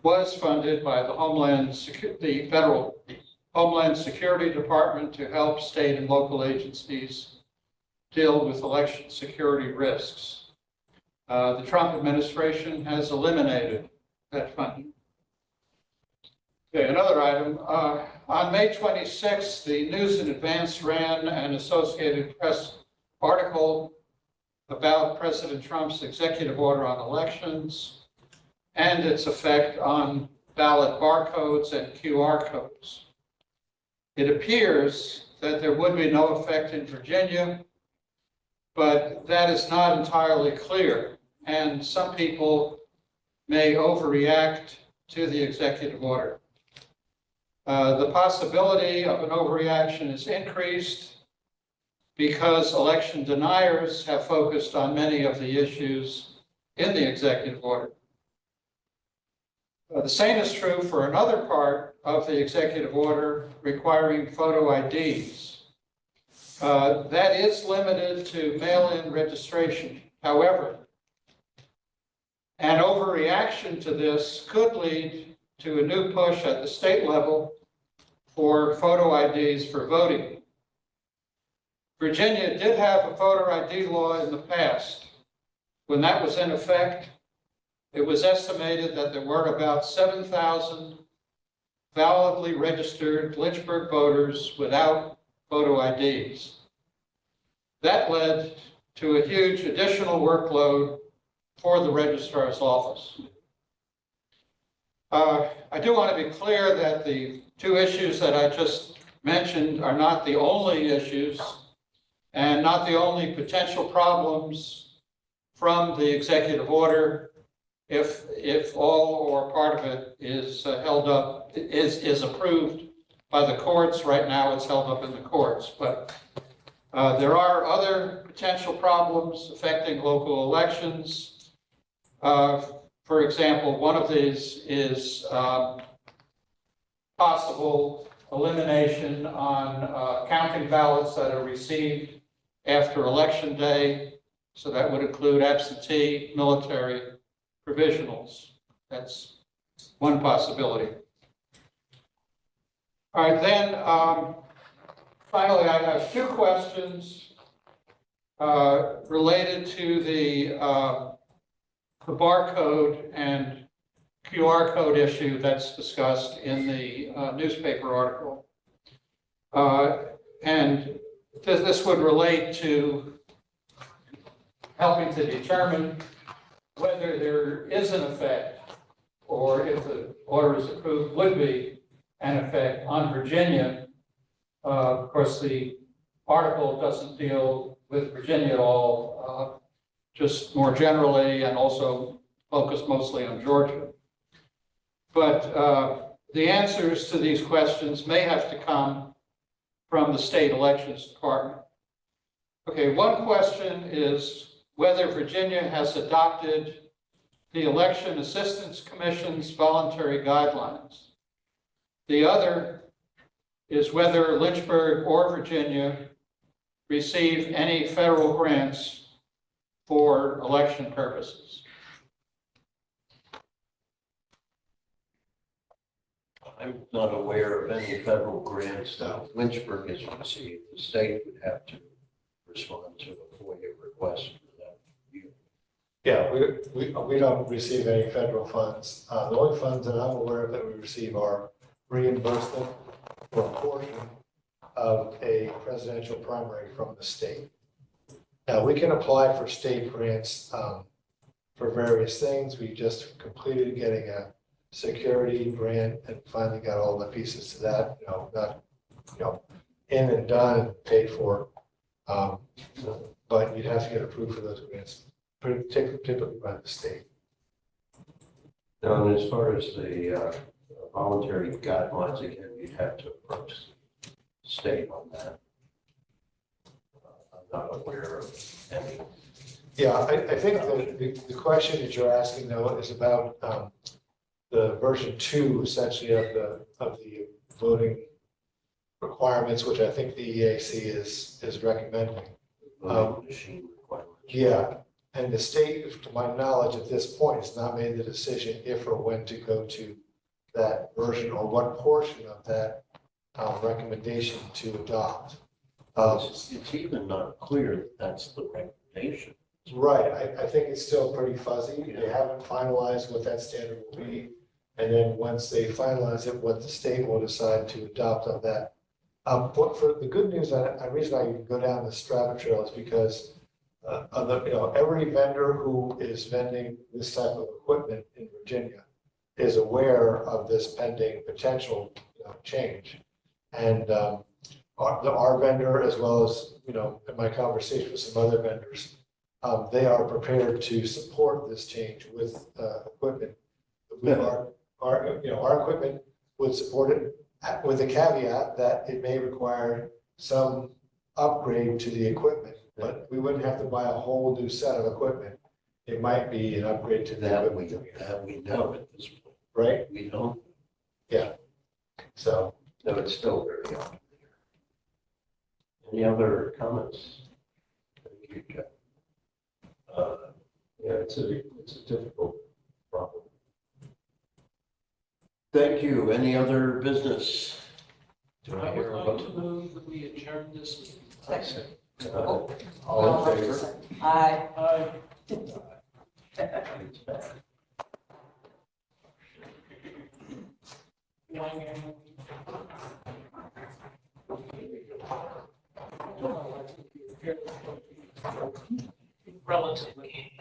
was funded by the federal Homeland Security Department to help state and local agencies deal with election security risks. The Trump administration has eliminated that funding. Okay, another item. On May 26th, the News in Advance ran an Associated Press article about President Trump's executive order on elections and its effect on ballot barcodes and QR codes. It appears that there would be no effect in Virginia, but that is not entirely clear. And some people may overreact to the executive order. The possibility of an overreaction is increased because election deniers have focused on many of the issues in the executive order. The same is true for another part of the executive order requiring photo IDs. That is limited to mail-in registration. However, an overreaction to this could lead to a new push at the state level for photo IDs for voting. Virginia did have a photo ID law in the past. When that was in effect, it was estimated that there were about 7,000 validly registered Lynchburg voters without photo IDs. That led to a huge additional workload for the registrar's office. I do want to be clear that the two issues that I just mentioned are not the only issues and not the only potential problems from the executive order if all or part of it is held up, is approved by the courts. Right now it's held up in the courts, but there are other potential problems affecting local elections. For example, one of these is possible elimination on counting ballots that are received after Election Day. So that would include absentee, military, provisionals. That's one possibility. All right, then finally, I have two questions related to the barcode and QR code issue that's discussed in the newspaper article. And this would relate to helping to determine whether there is an effect, or if the order is approved, would be an effect on Virginia. Of course, the article doesn't deal with Virginia at all, just more generally, and also focus mostly on Georgia. But the answers to these questions may have to come from the state elections department. Okay, one question is whether Virginia has adopted the Election Assistance Commission's voluntary guidelines. The other is whether Lynchburg or Virginia receive any federal grants for election purposes. I'm not aware of any federal grants that Lynchburg has received. The state would have to respond to a FOIA request for that. Yeah, we don't receive any federal funds. The only funds that I'm aware of that we receive are reimbursement for a portion of a presidential primary from the state. Now, we can apply for state grants for various things. We just completed getting a security grant and finally got all the pieces to that, not, in and done and paid for. But you'd have to get approved for those grants, typically by the state. Now, and as far as the voluntary guidelines, again, you'd have to approach the state on that. I'm not aware of any. Yeah, I think the question that you're asking, though, is about the version 2, essentially, of the voting requirements, which I think the EAC is recommending. Machine requirements. Yeah, and the state, to my knowledge, at this point, has not made the decision if or when to go to that version or what portion of that recommendation to adopt. It's even not clear that that's the recommendation. Right, I think it's still pretty fuzzy. They haven't finalized what that standard will be. And then once they finalize it, what the state will decide to adopt on that. But for the good news, the reason I even go down this rabbit trail is because every vendor who is vending this type of equipment in Virginia is aware of this pending potential change. And our vendor, as well as in my conversation with some other vendors, They are prepared to support this change with equipment. Our equipment would support it with the caveat that it may require some upgrade to the equipment, but we wouldn't have to buy a whole new set of equipment. It might be an upgrade to the equipment, That we know at this point. right? We don't, So, no, it's still very unclear. Any other comments? Thank you, Jeff. Yeah, it's a difficult problem. Thank you. Any other business? Do I I hear would a like vote? to move that we adjourn this meeting. Second. All in favor? Aye. Aye. It's back. Relatively.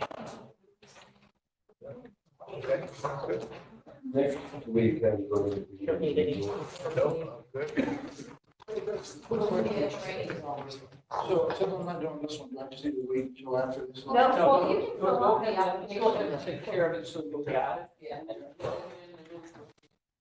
okay, good. Next week, I'm going to be. Nope, I'm good. So I'm not doing this one, do I just need to wait until after this one? No, well, you can fill out the Go ahead and application. take care of it so you'll got it. Yeah.